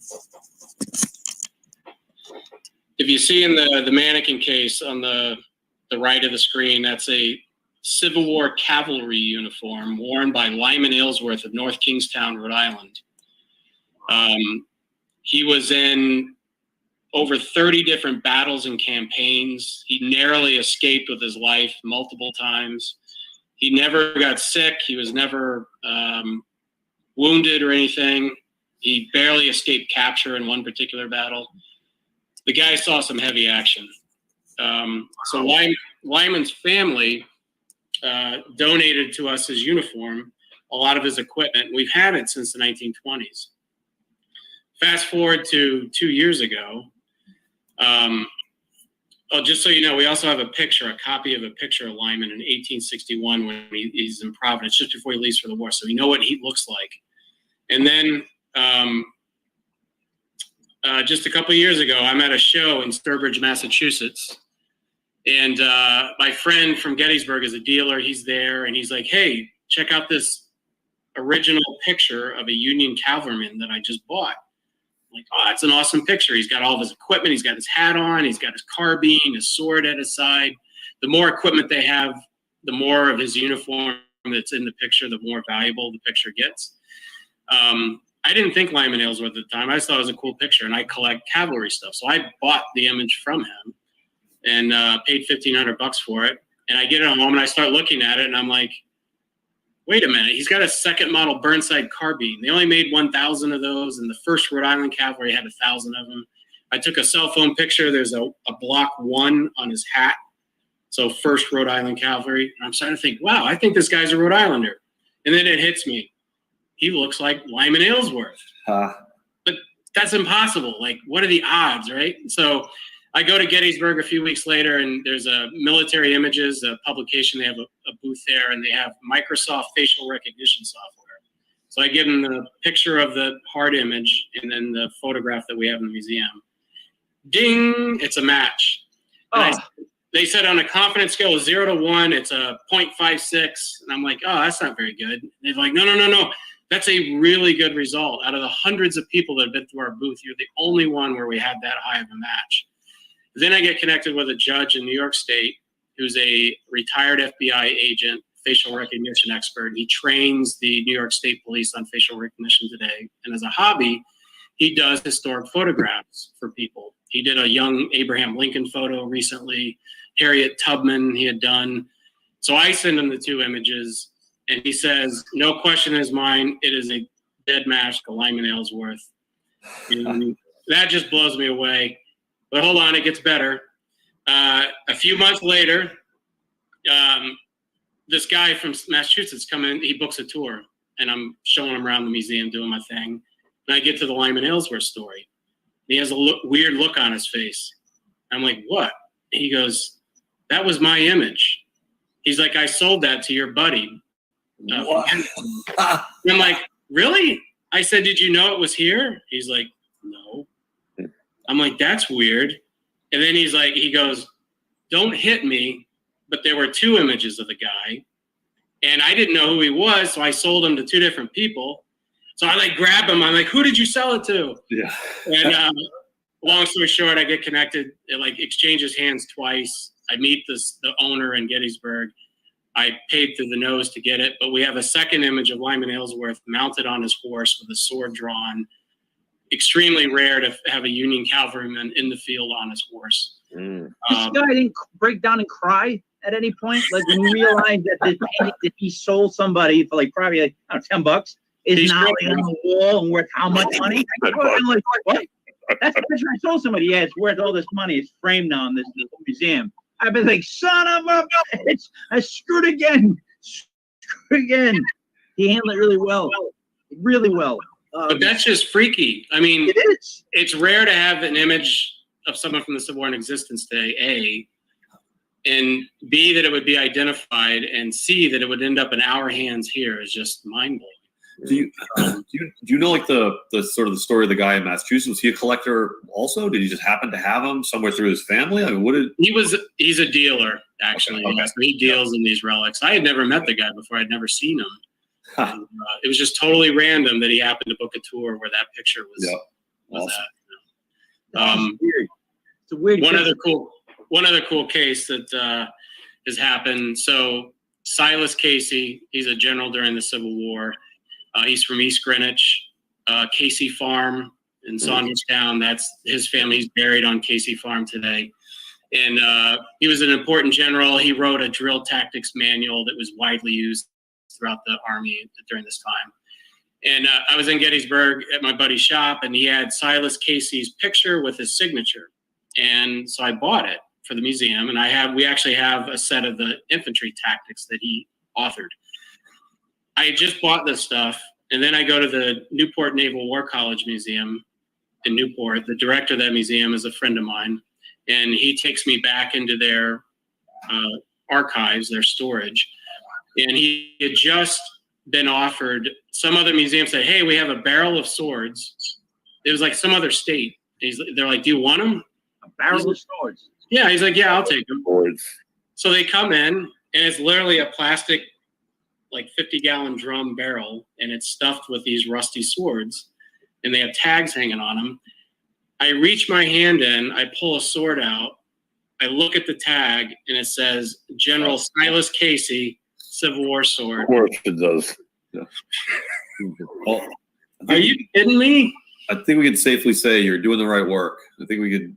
If you see in the mannequin case on the right of the screen, that's a Civil War cavalry uniform worn by Lyman Aylesworth of North Kingstown, Rhode Island. He was in over 30 different battles and campaigns. He narrowly escaped with his life multiple times. He never got sick. He was never wounded or anything. He barely escaped capture in one particular battle. The guy saw some heavy action. So Lyman's family donated to us his uniform, a lot of his equipment. We've had it since the 1920s. Fast forward to 2 years ago. Just so you know, we also have a copy of a picture of Lyman in 1861 when he's in Providence, just before he leaves for the war. So we know what he looks like. And then just a couple of years ago, I'm at a show in Sturbridge, Massachusetts. And my friend from Gettysburg is a dealer. He's there, and he's like, hey, check out this original picture of a Union cavalryman that I just bought. I'm like, oh, that's an awesome picture. He's got all of his equipment. He's got his hat on. He's got his carbine, his sword at his side. The more equipment they have, the more of his uniform that's in the picture, the more valuable the picture gets. I didn't think Lyman Aylesworth at the time. I just thought it was a cool picture, and I collect cavalry stuff. So I bought the image from him and paid $1,500 for it. And I get it home, and I start looking at it, and I'm like, wait a minute. He's got a second model Burnside carbine. They only made 1,000 of those, and the first Rhode Island Cavalry had 1,000 of them. I took a cell phone picture. There's a block 1 on his hat. So first Rhode Island Cavalry. And I'm starting to think, wow, I think this guy's a Rhode Islander. And then it hits me. He looks like Lyman Aylesworth. But that's impossible. Like, what are the odds, right? So I go to Gettysburg a few weeks later, and there's a Military Images, a publication. They have a booth there, and they have Microsoft facial recognition software. So I give them the picture of the hard image and then the photograph that we have in the museum. Ding! It's a match. They said on a confidence scale of 0 to 1, it's a 0.56. And I'm like, oh, that's not very good. They're like, no. That's a really good result. Out of the hundreds of people that have been through our booth, you're the only one where we had that high of a match. Then I get connected with a judge in New York State who's a retired FBI agent, facial recognition expert. He trains the New York State Police on facial recognition today. And as a hobby, he does historic photographs for people. He did a young Abraham Lincoln photo recently, Harriet Tubman he had done. So I send him the 2 images, and he says, no question in his mind, it is a dead match to Lyman Aylesworth. And that just blows me away. But hold on, it gets better. A few months later, this guy from Massachusetts come in, he books a tour, and I'm showing him around the museum, doing my thing. And I get to the Lyman Aylesworth story. He has a weird look on his face. I'm like, what? He goes, that was my image. He's like, I sold that to your buddy. I'm like, really? I said, did you know it was here? He's like, no. I'm like, that's weird. And then he goes, don't hit me. But there were 2 images of the guy. And I didn't know who he was, so I sold him to 2 different people. So I grab him. I'm like, who did you sell it to? Yeah. And long story short, I get connected. It exchanges hands twice. I meet the owner in Gettysburg. I paid through the nose to get it, but we have a second image of Lyman Aylesworth mounted on his horse with a sword drawn. Extremely rare to have a Union cavalryman in the field on his horse. This guy didn't break down and cry at any point? Like, when you realize that this painting that he sold somebody for probably $10 is now on the wall and worth how much money? Like, what? That's the picture I told somebody. Yeah, it's worth all this money. It's framed now in this museum. I've been like, son of a bitch. I screwed again. He handled it really well. Really well. But that's just freaky. I mean, It is. it's rare to have an image of someone from the Civil War in existence today, A, and B, that it would be identified, and C, that it would end up in our hands here is just mind-blowing. Do you know like the sort of the story of the guy in Massachusetts? Was he a collector also? Did he just happen to have them somewhere through his family? I mean, he's a dealer, actually. Okay. So he deals in these relics. I had never met the guy before. I'd never seen him. And, it was just totally random that he happened to book a tour where that picture was Awesome. at. Weird. It's a weird. One other cool case that has happened. So Silas Casey, he's a general during the Civil War. He's from East Greenwich, Casey Farm in Saunderstown. That's his family. He's buried on Casey Farm today. And he was an important general. He wrote a drill tactics manual that was widely used throughout the Army during this time. And I was in Gettysburg at my buddy's shop, and he had Silas Casey's picture with his signature. And so I bought it for the museum, and we actually have a set of the infantry tactics that he authored. I had just bought this stuff, and then I go to the Newport Naval War College Museum in Newport. The director of that museum is a friend of mine, and he takes me back into their archives, their storage, and he had just been offered. Some other museum said, hey, we have a barrel of swords. It was like some other state. They're like, do you want them? A barrel of swords. Yeah, he's like, yeah, I'll take them. Boards. So they come in, and it's literally a plastic, like 50-gallon drum barrel, and it's stuffed with these rusty swords, and they have tags hanging on them. I reach my hand in, I pull a sword out, I look at the tag, and it says General Silas Casey, Civil War sword. Of course it does. Yeah. Well, Are you kidding me? I think we can safely say you're doing the right work. I think we could,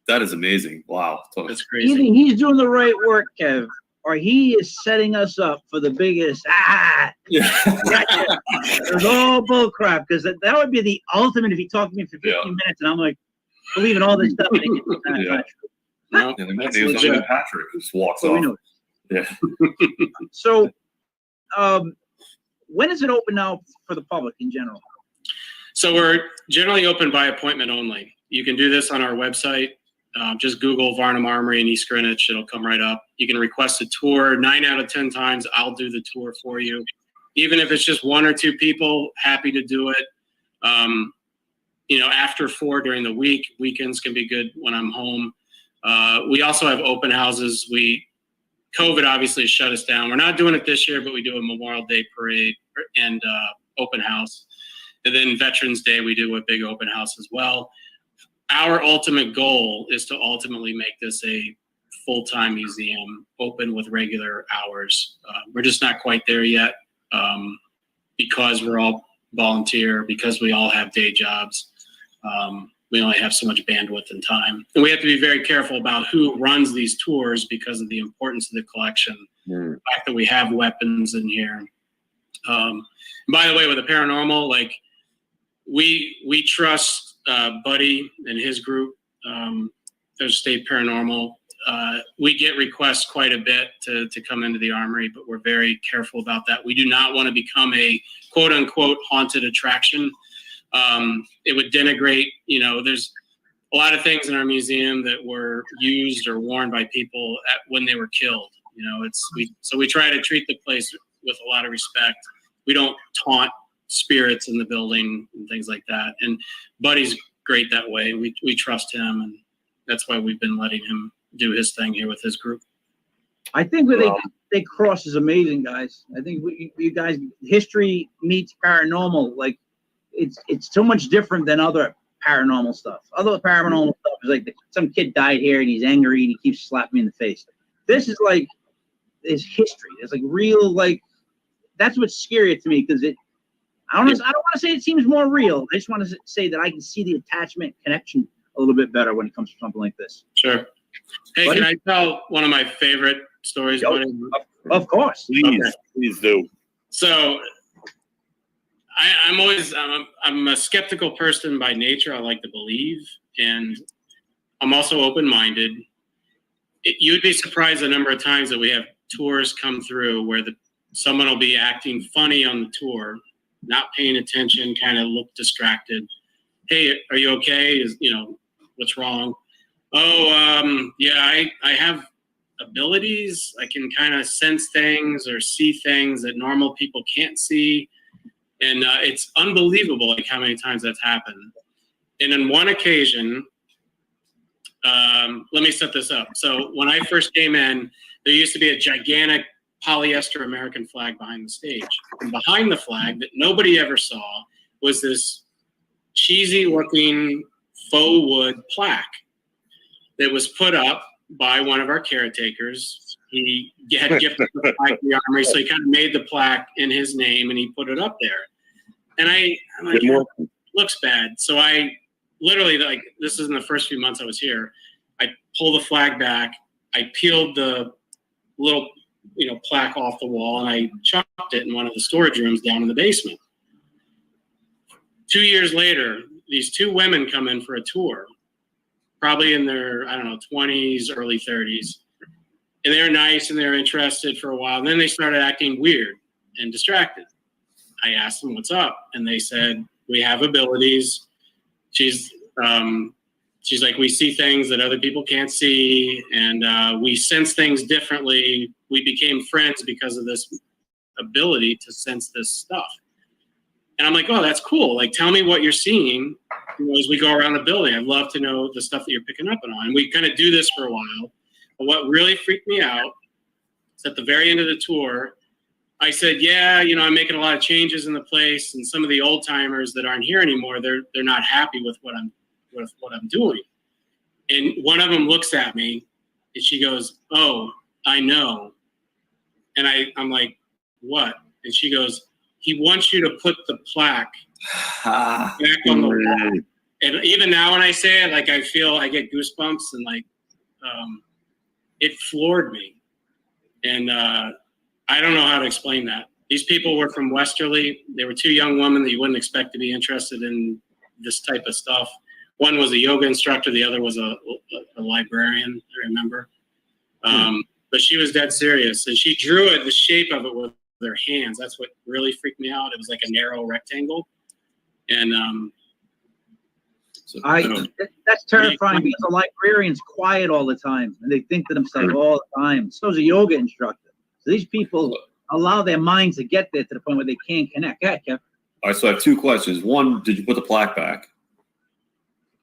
that is amazing. Wow. That's Either crazy. he's doing the right work, Kev, or he is setting us up for the biggest. Yeah. Gotcha. It's all bull crap, because that would be the ultimate if he talked to me for 15 minutes and I'm like believing all this stuff. And it's not true. No, Yeah, that's it was not legit. even Patrick who just walks So we off. know. Yeah. So, when is it open now for the public in general? So we're generally open by appointment only. You can do this on our website. Just Google Varnum Armory in East Greenwich. It'll come right up. You can request a tour. 9 out of 10 times, I'll do the tour for you. Even if it's just 1 or 2 people, happy to do it. After 4 during the week. Weekends can be good when I'm home. We also have open houses. COVID obviously shut us down. We're not doing it this year, but we do a Memorial Day parade and open house. And then Veterans Day, we do a big open house as well. Our ultimate goal is to ultimately make this a full-time museum, open with regular hours. We're just not quite there yet because we're all volunteer, because we all have day jobs. We only have so much bandwidth and time. And we have to be very careful about who runs these tours because of the importance of the collection, the fact that we have weapons in here. By the way, with the paranormal, like we trust Buddy and his group, there's State Paranormal. We get requests quite a bit to come into the Armory, but we're very careful about that. We do not want to become a quote unquote haunted attraction. It would denigrate, there's a lot of things in our museum that were used or worn by people when they were killed. So we try to treat the place with a lot of respect. We don't taunt spirits in the building and things like that. And Buddy's great that way. We trust him, and that's why we've been letting him do his thing here with his group. I think they cross is amazing, guys. I think you guys, history meets paranormal. Like it's so much different than other paranormal stuff. Other paranormal stuff is like some kid died here and he's angry and he keeps slapping me in the face. This is like is history. It's like real, like that's what's scary to me, because I don't want to say it seems more real. I just want to say that I can see the attachment connection a little bit better when it comes to something like this. Sure. Hey, Buddy? Can I tell one of my favorite stories, Buddy? Of course. Please do. So I'm a skeptical person by nature. I like to believe, and I'm also open-minded. You'd be surprised the number of times that we have tours come through where someone will be acting funny on the tour, not paying attention, kind of look distracted. Hey, are you okay? What's wrong? Oh, yeah, I have abilities. I can kind of sense things or see things that normal people can't see. And it's unbelievable like how many times that's happened. And on one occasion, let me set this up. So when I first came in, there used to be a gigantic polyester American flag behind the stage. And behind the flag that nobody ever saw was this cheesy looking faux wood plaque that was put up by one of our caretakers. He had gifted the plaque to the Armory, so he kind of made the plaque in his name and he put it up there. And I'm like, it looks bad. So I literally, like, this is in the first few months I was here, I pulled the flag back, I peeled the little, plaque off the wall, and I chucked it in one of the storage rooms down in the basement. 2 years later, these two women come in for a tour, probably in their, 20s, early 30s. And they're nice and they're interested for a while. And then they started acting weird and distracted. I asked them, what's up? And they said, we have abilities. She's like, we see things that other people can't see. And we sense things differently. We became friends because of this ability to sense this stuff. And I'm like, oh, that's cool. Like, tell me what you're seeing as we go around the building. I'd love to know the stuff that you're picking up on. And we kind of do this for a while. But what really freaked me out is at the very end of the tour, I said, yeah, I'm making a lot of changes in the place, and some of the old timers that aren't here anymore, they're not happy with what I'm doing. And one of them looks at me and she goes, oh, I know. And I'm like, what? And she goes, he wants you to put the plaque back on the wall. And even now when I say it, like, I get goosebumps, and like, it floored me. And I don't know how to explain that. These people were from Westerly. They were two young women that you wouldn't expect to be interested in this type of stuff. One was a yoga instructor. The other was a librarian, I remember. But she was dead serious. And she drew it, the shape of it with their hands. That's what really freaked me out. It was like a narrow rectangle. And that's terrifying because the librarian's quiet all the time. And they think to themselves all the time. So is a yoga instructor. So these people allow their minds to get there to the point where they can't connect. Yeah, Kev. All right, so I have two questions. One, did you put the plaque back?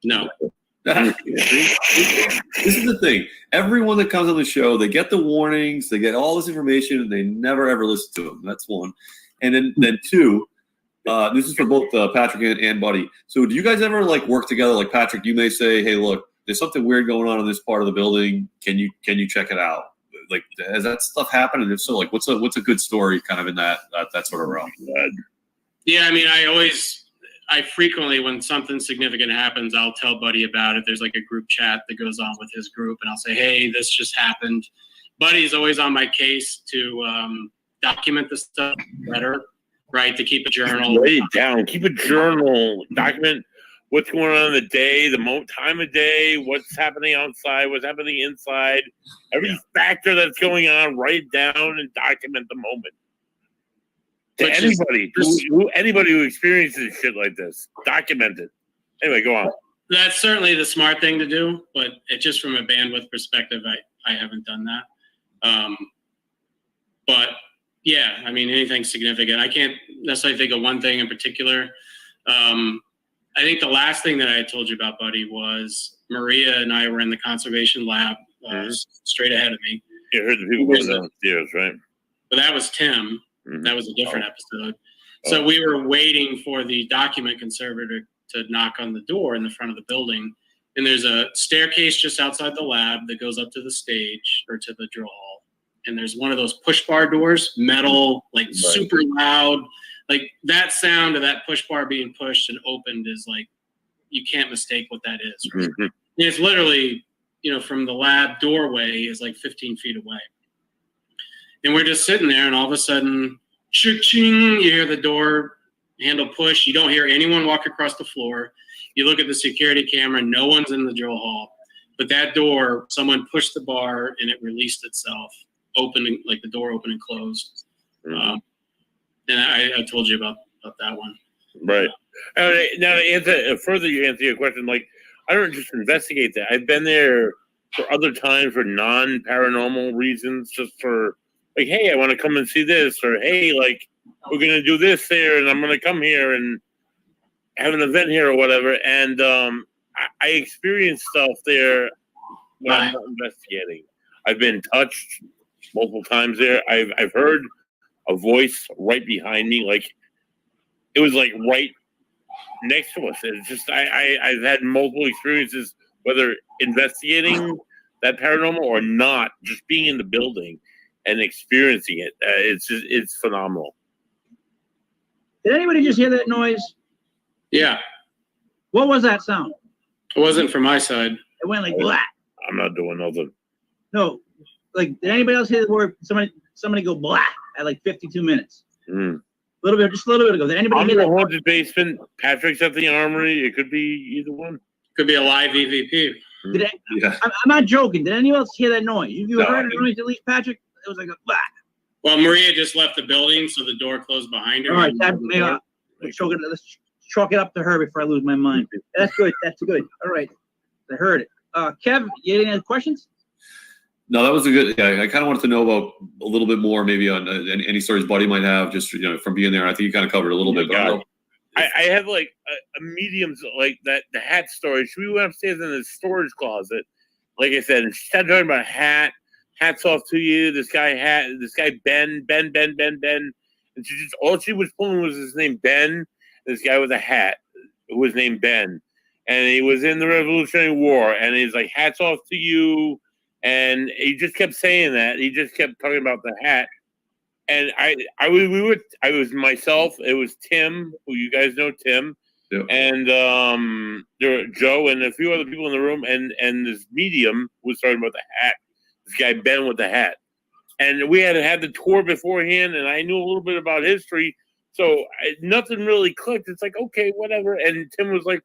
no. This is the thing. Everyone that comes on the show, they get the warnings, they get all this information, and they never ever listen to them. That's one. And then two, this is for both Patrick and Buddy. So do you guys ever like work together? Like Patrick, you may say, hey, look, there's something weird going on in this part of the building. Can you check it out? Like, has that stuff happened? And if so, like, what's a good story kind of in that sort of realm? Yeah, I mean, I frequently, when something significant happens, I'll tell Buddy about it. There's like a group chat that goes on with his group, and I'll say, hey, this just happened. Buddy's always on my case to document the stuff better, right? To keep a journal. Write it down. Keep a journal. Document what's going on in the day, the time of day, what's happening outside, what's happening inside, every factor that's going on. Write it down and document the moment. To anybody who experiences shit like this, document it. Anyway, go on. That's certainly the smart thing to do, but it just from a bandwidth perspective, I haven't done that. But yeah, I mean, anything significant. I can't necessarily think of one thing in particular. I think the last thing that I had told you about, Buddy, was Maria and I were in the conservation lab straight ahead of me. You heard the people going downstairs, right? But that was Tim. That was a different episode. So we were waiting for the document conservator to knock on the door in the front of the building. And there's a staircase just outside the lab that goes up to the stage or to the drill hall. And there's one of those push bar doors, metal, like super loud. Like that sound of that push bar being pushed and opened is like, you can't mistake what that is. Right? And it's literally, from the lab doorway is like 15 feet away. And we're just sitting there, and all of a sudden, cha-ching, you hear the door, handle push. You don't hear anyone walk across the floor. You look at the security camera, no one's in the drill hall. But that door, someone pushed the bar and it released itself, opening, like the door opened and closed. And I told you about that one. Right. Now to answer your question, like, I don't just investigate that. I've been there for other times for non-paranormal reasons, just for like, hey, I want to come and see this, or hey, like, we're gonna do this there, and I'm gonna come here and have an event here or whatever. And I experienced stuff there when I'm not investigating. I've been touched multiple times there. I've heard a voice right behind me, like it was like right next to us. It's just I've had multiple experiences, whether investigating that paranormal or not, just being in the building and experiencing it. It's phenomenal. Did anybody just hear that noise? Yeah, What was that sound? it wasn't from my side. It went like blah. I'm not doing nothing. No, like did anybody else hear the word somebody go blah at like 52 minutes? Just a little bit ago. Did anybody I'm hear in the that? haunted basement. Patrick's at the armory. It could be either one. Could be a live EVP. Yeah. I'm not joking. Did anyone else hear that noise? You No, heard I a noise, at least, Patrick? It was like a blah. Well, Maria just left the building, so the door closed behind her. All right, let's chalk it up to her before I lose my mind. That's good. That's good. All right, I heard it. Kev, you had any questions? No, that was a good. Yeah, I kind of wanted to know about a little bit more, maybe on any stories Buddy might have, just from being there. I think you kind of covered a little bit. But I have like a medium's like that the hat storage. We went upstairs in the storage closet, like I said, and she started talking about a hat. Hats off to you. This guy Ben, and she just all she was pulling was his name Ben. This guy with a hat who was named Ben, and he was in the Revolutionary War, and he's like, hats off to you. And he just kept saying that. He just kept talking about the hat. And I was myself. It was Tim, who you guys know, Tim, Yep. and there were Joe and a few other people in the room. And this medium was talking about the hat. This guy Ben with the hat. And we had the tour beforehand, and I knew a little bit about history, so nothing really clicked. It's like, okay, whatever. And Tim was like,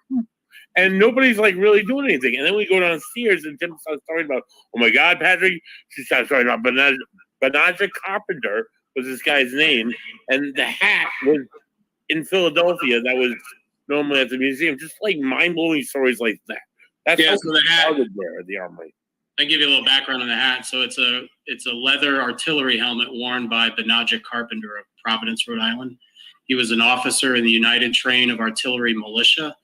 and nobody's like really doing anything. And then we go downstairs, and Tim starts talking about, oh my God, Patrick. She starts talking about Benaja Carpenter was this guy's name, and the hat was in Philadelphia. That was normally at the museum. Just like mind blowing stories like that. That's Yeah, so the hat started there at the armory. I give you a little background on the hat. So it's a leather artillery helmet worn by Benaja Carpenter of Providence, Rhode Island. He was an officer in the United Train of Artillery Militia.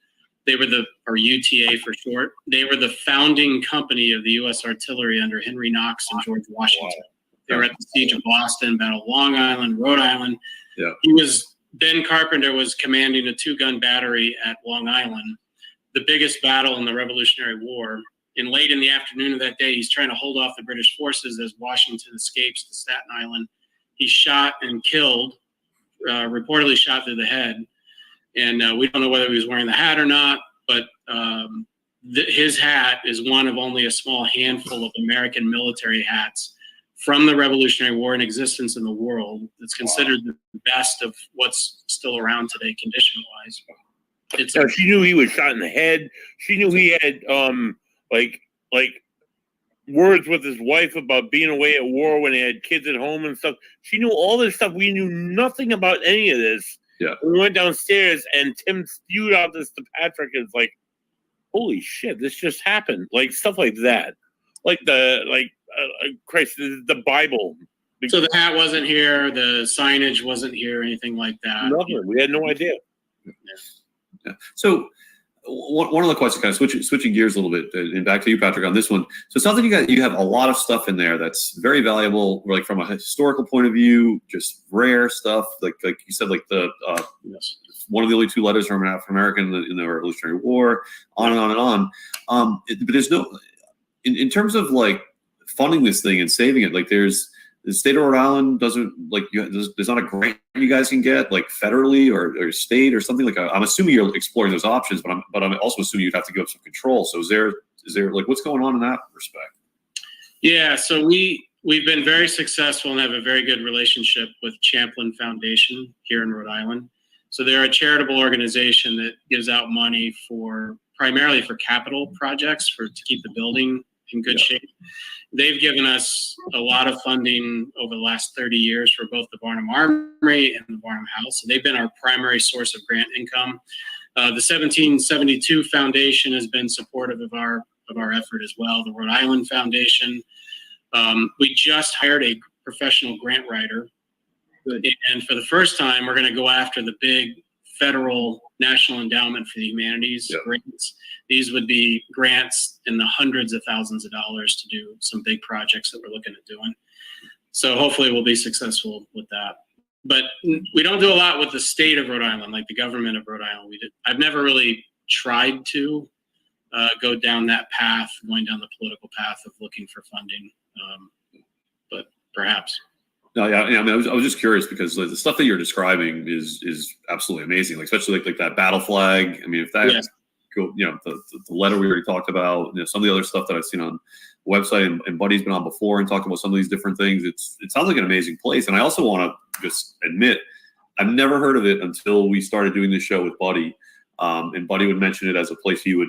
They were or UTA for short. They were the founding company of the U.S. artillery under Henry Knox and George Washington. They were at the Siege of Boston, Battle of Long Island, Rhode Island. Yeah. Ben Carpenter was commanding a 2-gun battery at Long Island, the biggest battle in the Revolutionary War. And late in the afternoon of that day, he's trying to hold off the British forces as Washington escapes to Staten Island. He's shot and killed, reportedly shot through the head. And we don't know whether he was wearing the hat or not, but his hat is one of only a small handful of American military hats from the Revolutionary War in existence in the world. It's considered the best of what's still around today, condition-wise. So she knew he was shot in the head. She knew he had like words with his wife about being away at war when he had kids at home and stuff. She knew all this stuff. We knew nothing about any of this. Yeah. We went downstairs and Tim spewed out this to Patrick. And it's like, holy shit, this just happened. Like stuff like that. Like Christ, the Bible. So the hat wasn't here. The signage wasn't here. Anything like that. Nothing. We had no idea. Yeah. So one of the questions, kind of switching gears a little bit, and back to you, Patrick, on this one. So it sounds like you have a lot of stuff in there that's very valuable, like from a historical point of view, just rare stuff, like you said, like the one of the only 2 letters from an African American in the Revolutionary War, on and on and on. But there's no, in terms of like funding this thing and saving it, like the state of Rhode Island doesn't there's not a grant you guys can get like federally or state or something like. I'm assuming you're exploring those options, but I'm also assuming you'd have to give up some control. So is there like what's going on in that respect? Yeah, so we've been very successful and have a very good relationship with Champlin Foundation here in Rhode Island. So they're a charitable organization that gives out money primarily for capital projects to keep the building in good shape. They've given us a lot of funding over the last 30 years for both the Barnum Armory and the Barnum House. So they've been our primary source of grant income. The 1772 Foundation has been supportive of our effort as well. The Rhode Island Foundation. We just hired a professional grant writer. Good. And for the first time, we're going to go after the big federal National Endowment for the Humanities grants. These would be grants in the hundreds of thousands of dollars to do some big projects that we're looking at doing. So hopefully we'll be successful with that. But we don't do a lot with the state of Rhode Island, like the government of Rhode Island. I've never really tried to go down that path, going down the political path of looking for funding, but perhaps. No, yeah, I mean, I was just curious because the stuff that you're describing is absolutely amazing. Like especially like that battle flag. I mean, if that, cool, you know, the letter we already talked about, you know, some of the other stuff that I've seen on the website, and Buddy's been on before and talked about some of these different things. It sounds like an amazing place. And I also want to just admit, I've never heard of it until we started doing this show with Buddy. And Buddy would mention it as a place he was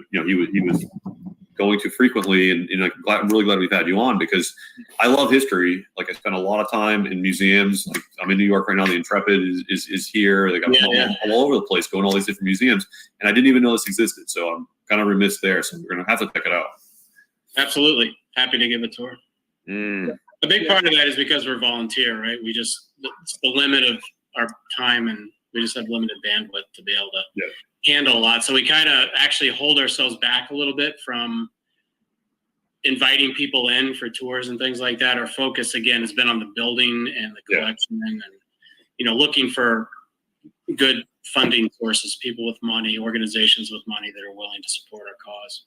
going to frequently, and I'm really glad we've had you on because I love history. Like I spent a lot of time in museums. Like I'm in New York right now. The Intrepid is here. Like I'm all over the place, going to all these different museums, and I didn't even know this existed. So I'm kind of remiss there. So we're gonna have to check it out. Absolutely, happy to give a tour. A big part of that is because we're volunteer, right? It's the limit of our time, and we just have limited bandwidth to be able to handle a lot. So we kind of actually hold ourselves back a little bit from inviting people in for tours and things like that. Our focus again has been on the building and the collection and, looking for good funding sources, people with money, organizations with money that are willing to support our cause.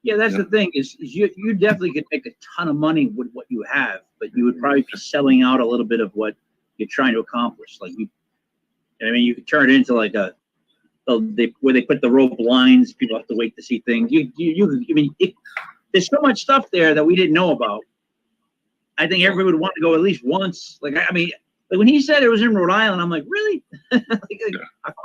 Yeah, that's the thing is you definitely could make a ton of money with what you have, but you would probably be selling out a little bit of what you're trying to accomplish. Like you could turn it into like where they put the rope lines, people have to wait to see things. There's so much stuff there that we didn't know about. I think everybody would want to go at least once. Like when he said it was in Rhode Island, I'm like, really? I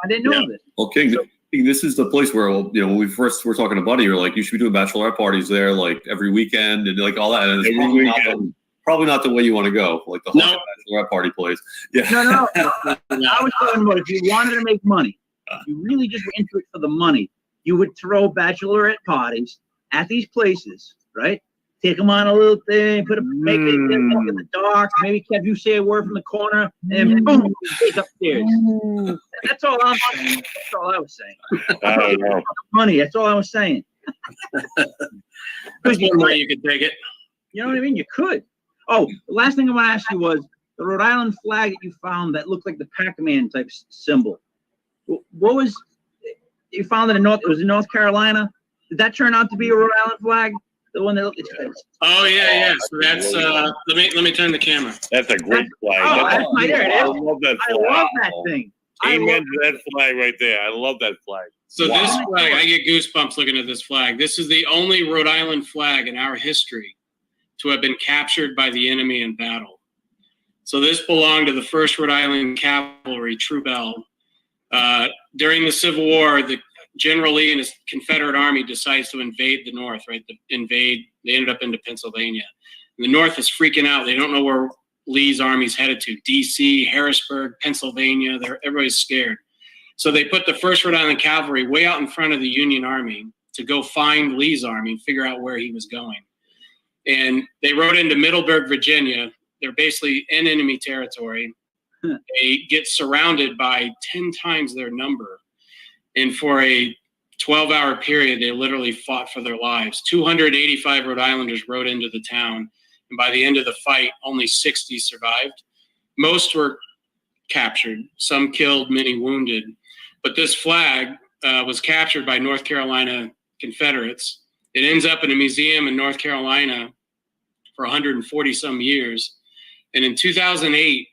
didn't know this. Well, King, this is the place where, when we first were talking to Buddy, you're like, you should be doing bachelorette parties there, like every weekend and like all that. And it's probably not the way you want to go, like the whole bachelorette party place. Yeah. No. I was talking about if you wanted to make money, if you really just were into it for the money, you would throw bachelorette parties at these places, right? Take them on a little thing, make it in the dark, maybe have you say a word from the corner, and boom, take upstairs. That's all I'm saying. That's all I was saying. I don't know. Money, that's all I was saying. That's one way you could take it. You know what I mean? You could. Oh, the last thing I want to ask you was the Rhode Island flag that you found that looked like the Pac-Man type symbol. What was you found it in North? It was in North Carolina. Did that turn out to be a Rhode Island flag? The one that looked. Oh yeah. So that's let me turn the camera. That's a great flag. Oh, there it is. I love that flag. I love that thing. Amen to that flag right there. I love that flag. So this flag, I get goosebumps looking at this flag. This is the only Rhode Island flag in our history to have been captured by the enemy in battle. So this belonged to the 1st Rhode Island Cavalry, Troop L. During the Civil War, the General Lee and his Confederate Army decides to invade the North, right? They ended up into Pennsylvania. And the North is freaking out. They don't know where Lee's army's headed to. D.C., Harrisburg, Pennsylvania. Everybody's scared. So they put the 1st Rhode Island Cavalry way out in front of the Union Army to go find Lee's army and figure out where he was going. And they rode into Middleburg, Virginia. They're basically in enemy territory. They get surrounded by 10 times their number. And for a 12-hour period, they literally fought for their lives. 285 Rhode Islanders rode into the town. And by the end of the fight, only 60 survived. Most were captured, some killed, many wounded. But this flag was captured by North Carolina Confederates. It ends up in a museum in North Carolina for 140 some years. And in 2008,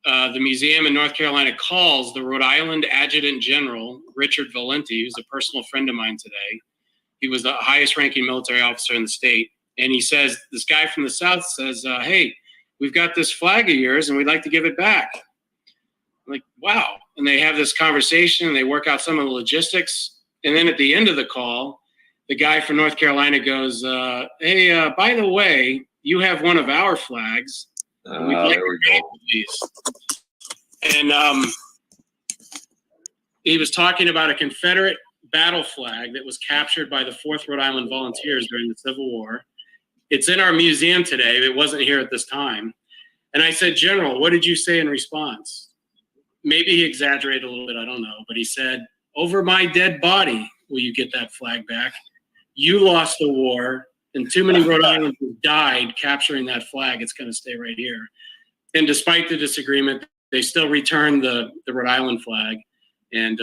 the museum in North Carolina calls the Rhode Island Adjutant General, Richard Valenti, who's a personal friend of mine today. He was the highest ranking military officer in the state. And he says, this guy from the South says, hey, we've got this flag of yours and we'd like to give it back. I'm like, wow. And they have this conversation and they work out some of the logistics. And then at the end of the call, the guy from North Carolina goes, hey, by the way, you have one of our flags. And we'd like there we to go. go. These. And he was talking about a Confederate battle flag that was captured by the 4th Rhode Island Volunteers during the Civil War. It's in our museum today. It wasn't here at this time. And I said, General, what did you say in response? Maybe he exaggerated a little bit, I don't know. But he said, over my dead body, will you get that flag back? You lost the war, and too many Rhode Islanders died capturing that flag. It's going to stay right here. And despite the disagreement, they still returned the Rhode Island flag. And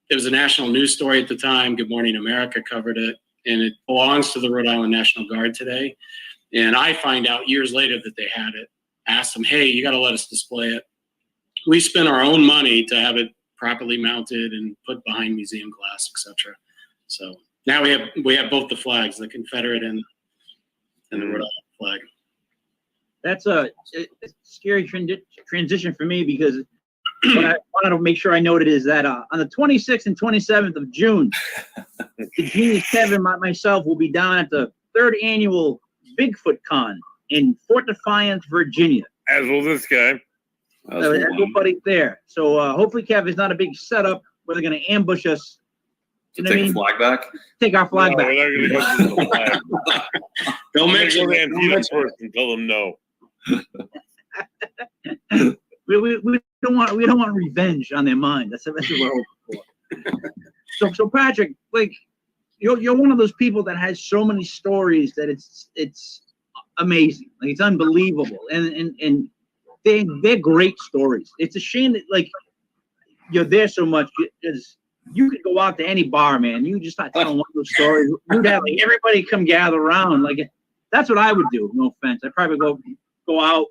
it was a national news story at the time. Good Morning America covered it. And it belongs to the Rhode Island National Guard today. And I find out years later that they had it. Asked them, hey, you got to let us display it. We spent our own money to have it properly mounted and put behind museum glass, etc. So now we have both the flags, the Confederate and the Rhode Island flag. That's a scary transition for me, because what I wanted to make sure I noted is that on the 26th and 27th of June, the Genius Kevin, myself, will be down at the 3rd annual Bigfoot Con in Fort Defiance, Virginia. As will this guy. Everybody there. So hopefully, Kev, it's not a big setup where they're going to ambush us. You know Take what I the mean? flag back. Take our flag back. We're not going to go to the flag. Don't mention Go to it. Antietam first and tell them no. We don't want revenge on their mind. That's what we're hoping for. So Patrick, like you're one of those people that has so many stories that it's amazing. Like it's unbelievable, and they're great stories. It's a shame that like you're there so much, because you could go out to any bar, man. You just start telling one of those stories. You'd have like everybody come gather around. Like that's what I would do. No offense. I'd probably go out.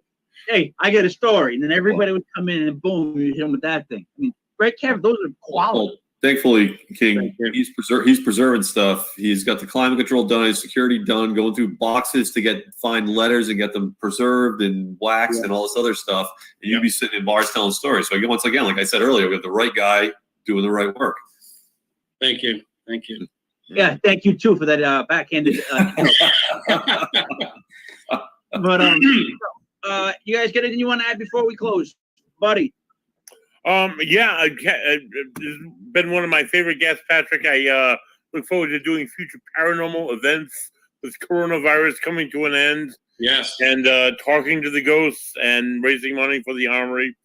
Hey, I get a story, and then everybody would come in, and boom, you hit them with that thing. I mean, right, Kev? Those are quality. Well, thankfully, King, he's preserving stuff. He's got the climate control done, his security done, going through boxes to find letters and get them preserved and waxed and all this other stuff. And you'd be sitting in bars telling stories. So once again, like I said earlier, we have the right guy doing the right work. Thank you. Yeah, thank you too for that backhanded. But you guys got anything you want to add before we close, buddy? Yeah, it's been one of my favorite guests, Patrick. I look forward to doing future paranormal events with coronavirus coming to an end. Yes. And talking to the ghosts and raising money for the armory.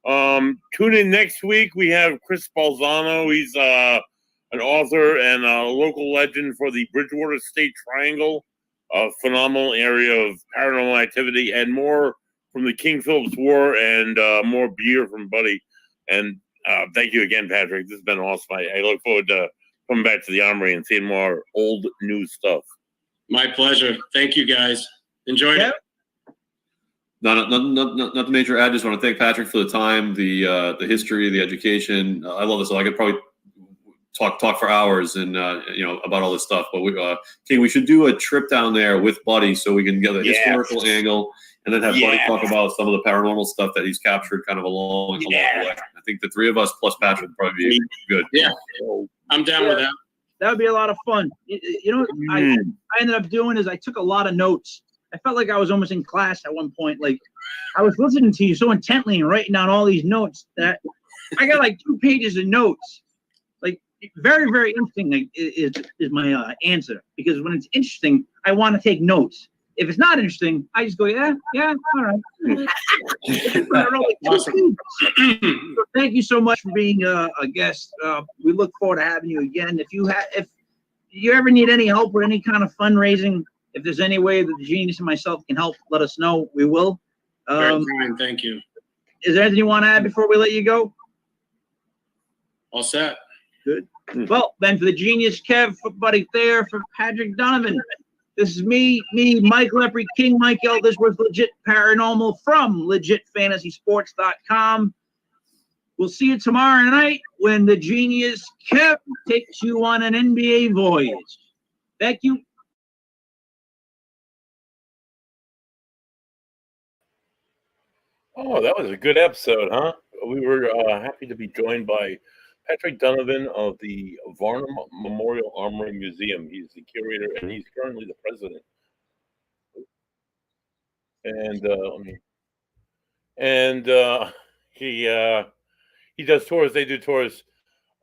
Tune in next week. We have Chris Balzano. He's an author and a local legend for the Bridgewater State Triangle, a phenomenal area of paranormal activity, and more from the King Philip's War, and more beer from Buddy. And thank you again, Patrick. This has been awesome. I look forward to coming back to the armory and seeing more old new stuff. My pleasure. Thank you, guys. Enjoyed it. Not the major add. Just want to thank Patrick for the time, the history, the education. I love this. I could probably talk for hours and about all this stuff. But King, we should do a trip down there with Buddy so we can get a historical angle, and then have Buddy talk about some of the paranormal stuff that he's captured kind of along the way. I think the three of us plus Patrick would probably be good. Yeah, I'm down with that. That would be a lot of fun. You know, I ended up doing is I took a lot of notes. I felt like I was almost in class at one point. Like I was listening to you so intently and writing down all these notes that I got like 2 pages of notes. Like very, very interesting is my answer, because when it's interesting, I want to take notes. If it's not interesting, I just go, yeah, all right. Awesome. So thank you so much for being a guest. We look forward to having you again. If you ever need any help with any kind of fundraising, if there's any way that the Genius and myself can help, let us know. We will. Very kind. Thank you. Is there anything you want to add before we let you go? All set. Good. Well, then for the Genius Kev, for Buddy Thayer, for Patrick Donovan, this is me, Mike Lepre, King Mike L. This was Legit Paranormal from legitfantasysports.com. We'll see you tomorrow night when the Genius Kev takes you on an NBA voyage. Thank you. Oh, that was a good episode, huh? we were happy to be joined by Patrick Donovan of the Varnum Memorial Armory Museum. He's the curator, and he's currently the president. And and he does tours. They do tours.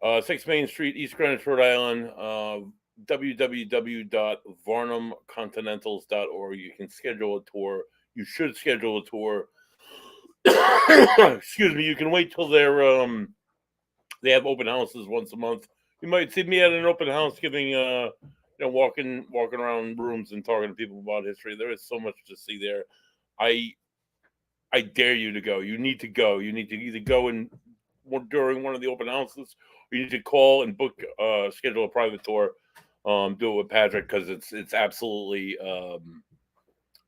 6 Main Street, East Greenwich, Rhode Island. www.varnumcontinentals.org. You can schedule a tour. You should schedule a tour. Excuse me. You can wait till they have open houses once a month. You might see me at an open house giving walking around rooms and talking to people about history. There is so much to see there. I dare you to go. You need to go. You need to either go during one of the open houses, or you need to call and book schedule a private tour. Do it with Patrick, because it's absolutely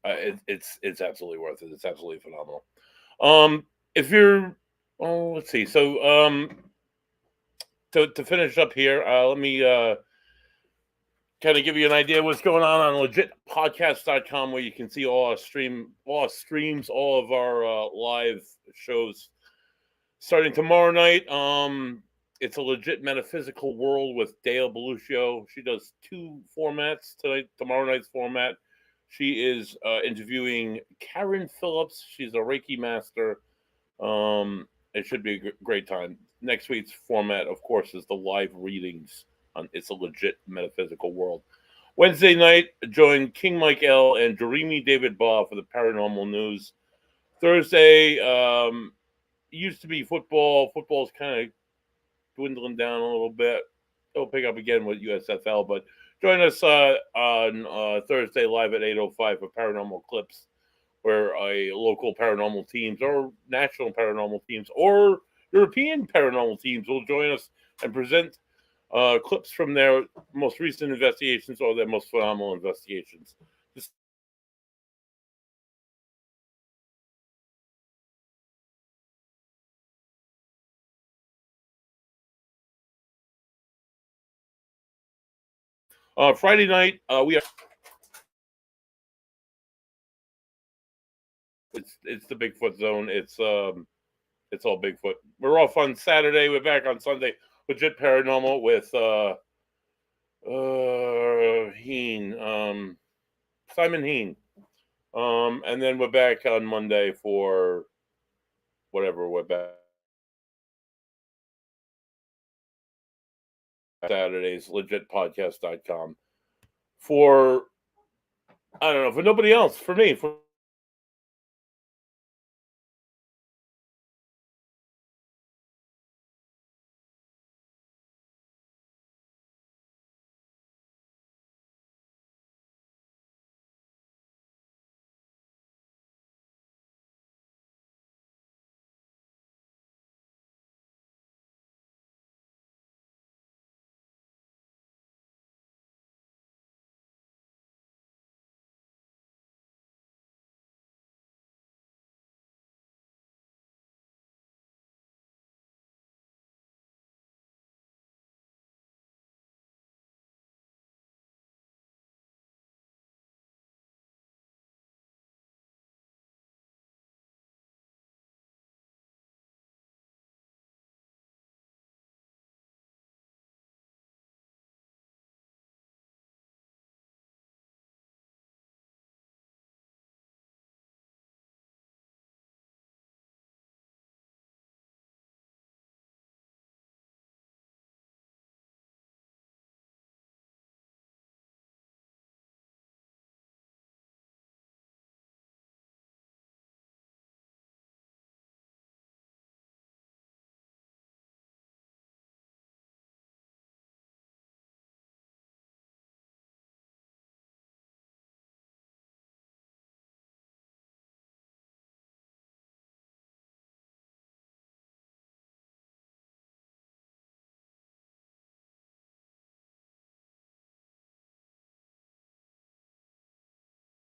it's absolutely worth it. It's absolutely phenomenal. If you're let's see. So to finish up here, let me kind of give you an idea of what's going on legitpodcast.com, where you can see all our streams, all of our live shows starting tomorrow night. It's a legit metaphysical world with Dale Beluccio. She does 2 formats tonight. Tomorrow night's format, she is interviewing Karen Phillips. She's a Reiki master. It should be a great time. Next week's format, of course, is the live readings on It's a Legit Metaphysical World. Wednesday night, join King Mike L. and Dreamy David Baugh for the paranormal news. Thursday, used to be football. Football's kind of dwindling down a little bit. It'll pick up again with USFL, but join us on Thursday live at 8:05 for Paranormal Clips, where local paranormal teams or national paranormal teams or European paranormal teams will join us and present clips from their most recent investigations or their most phenomenal investigations. Friday night, it's the Bigfoot zone. It's all Bigfoot. We're off on Saturday. We're back on Sunday. Legit Paranormal with Simon Heen. And then we're back on Monday for whatever we're back. Saturdays, legitpodcast.com. For, I don't know, for nobody else, for me, for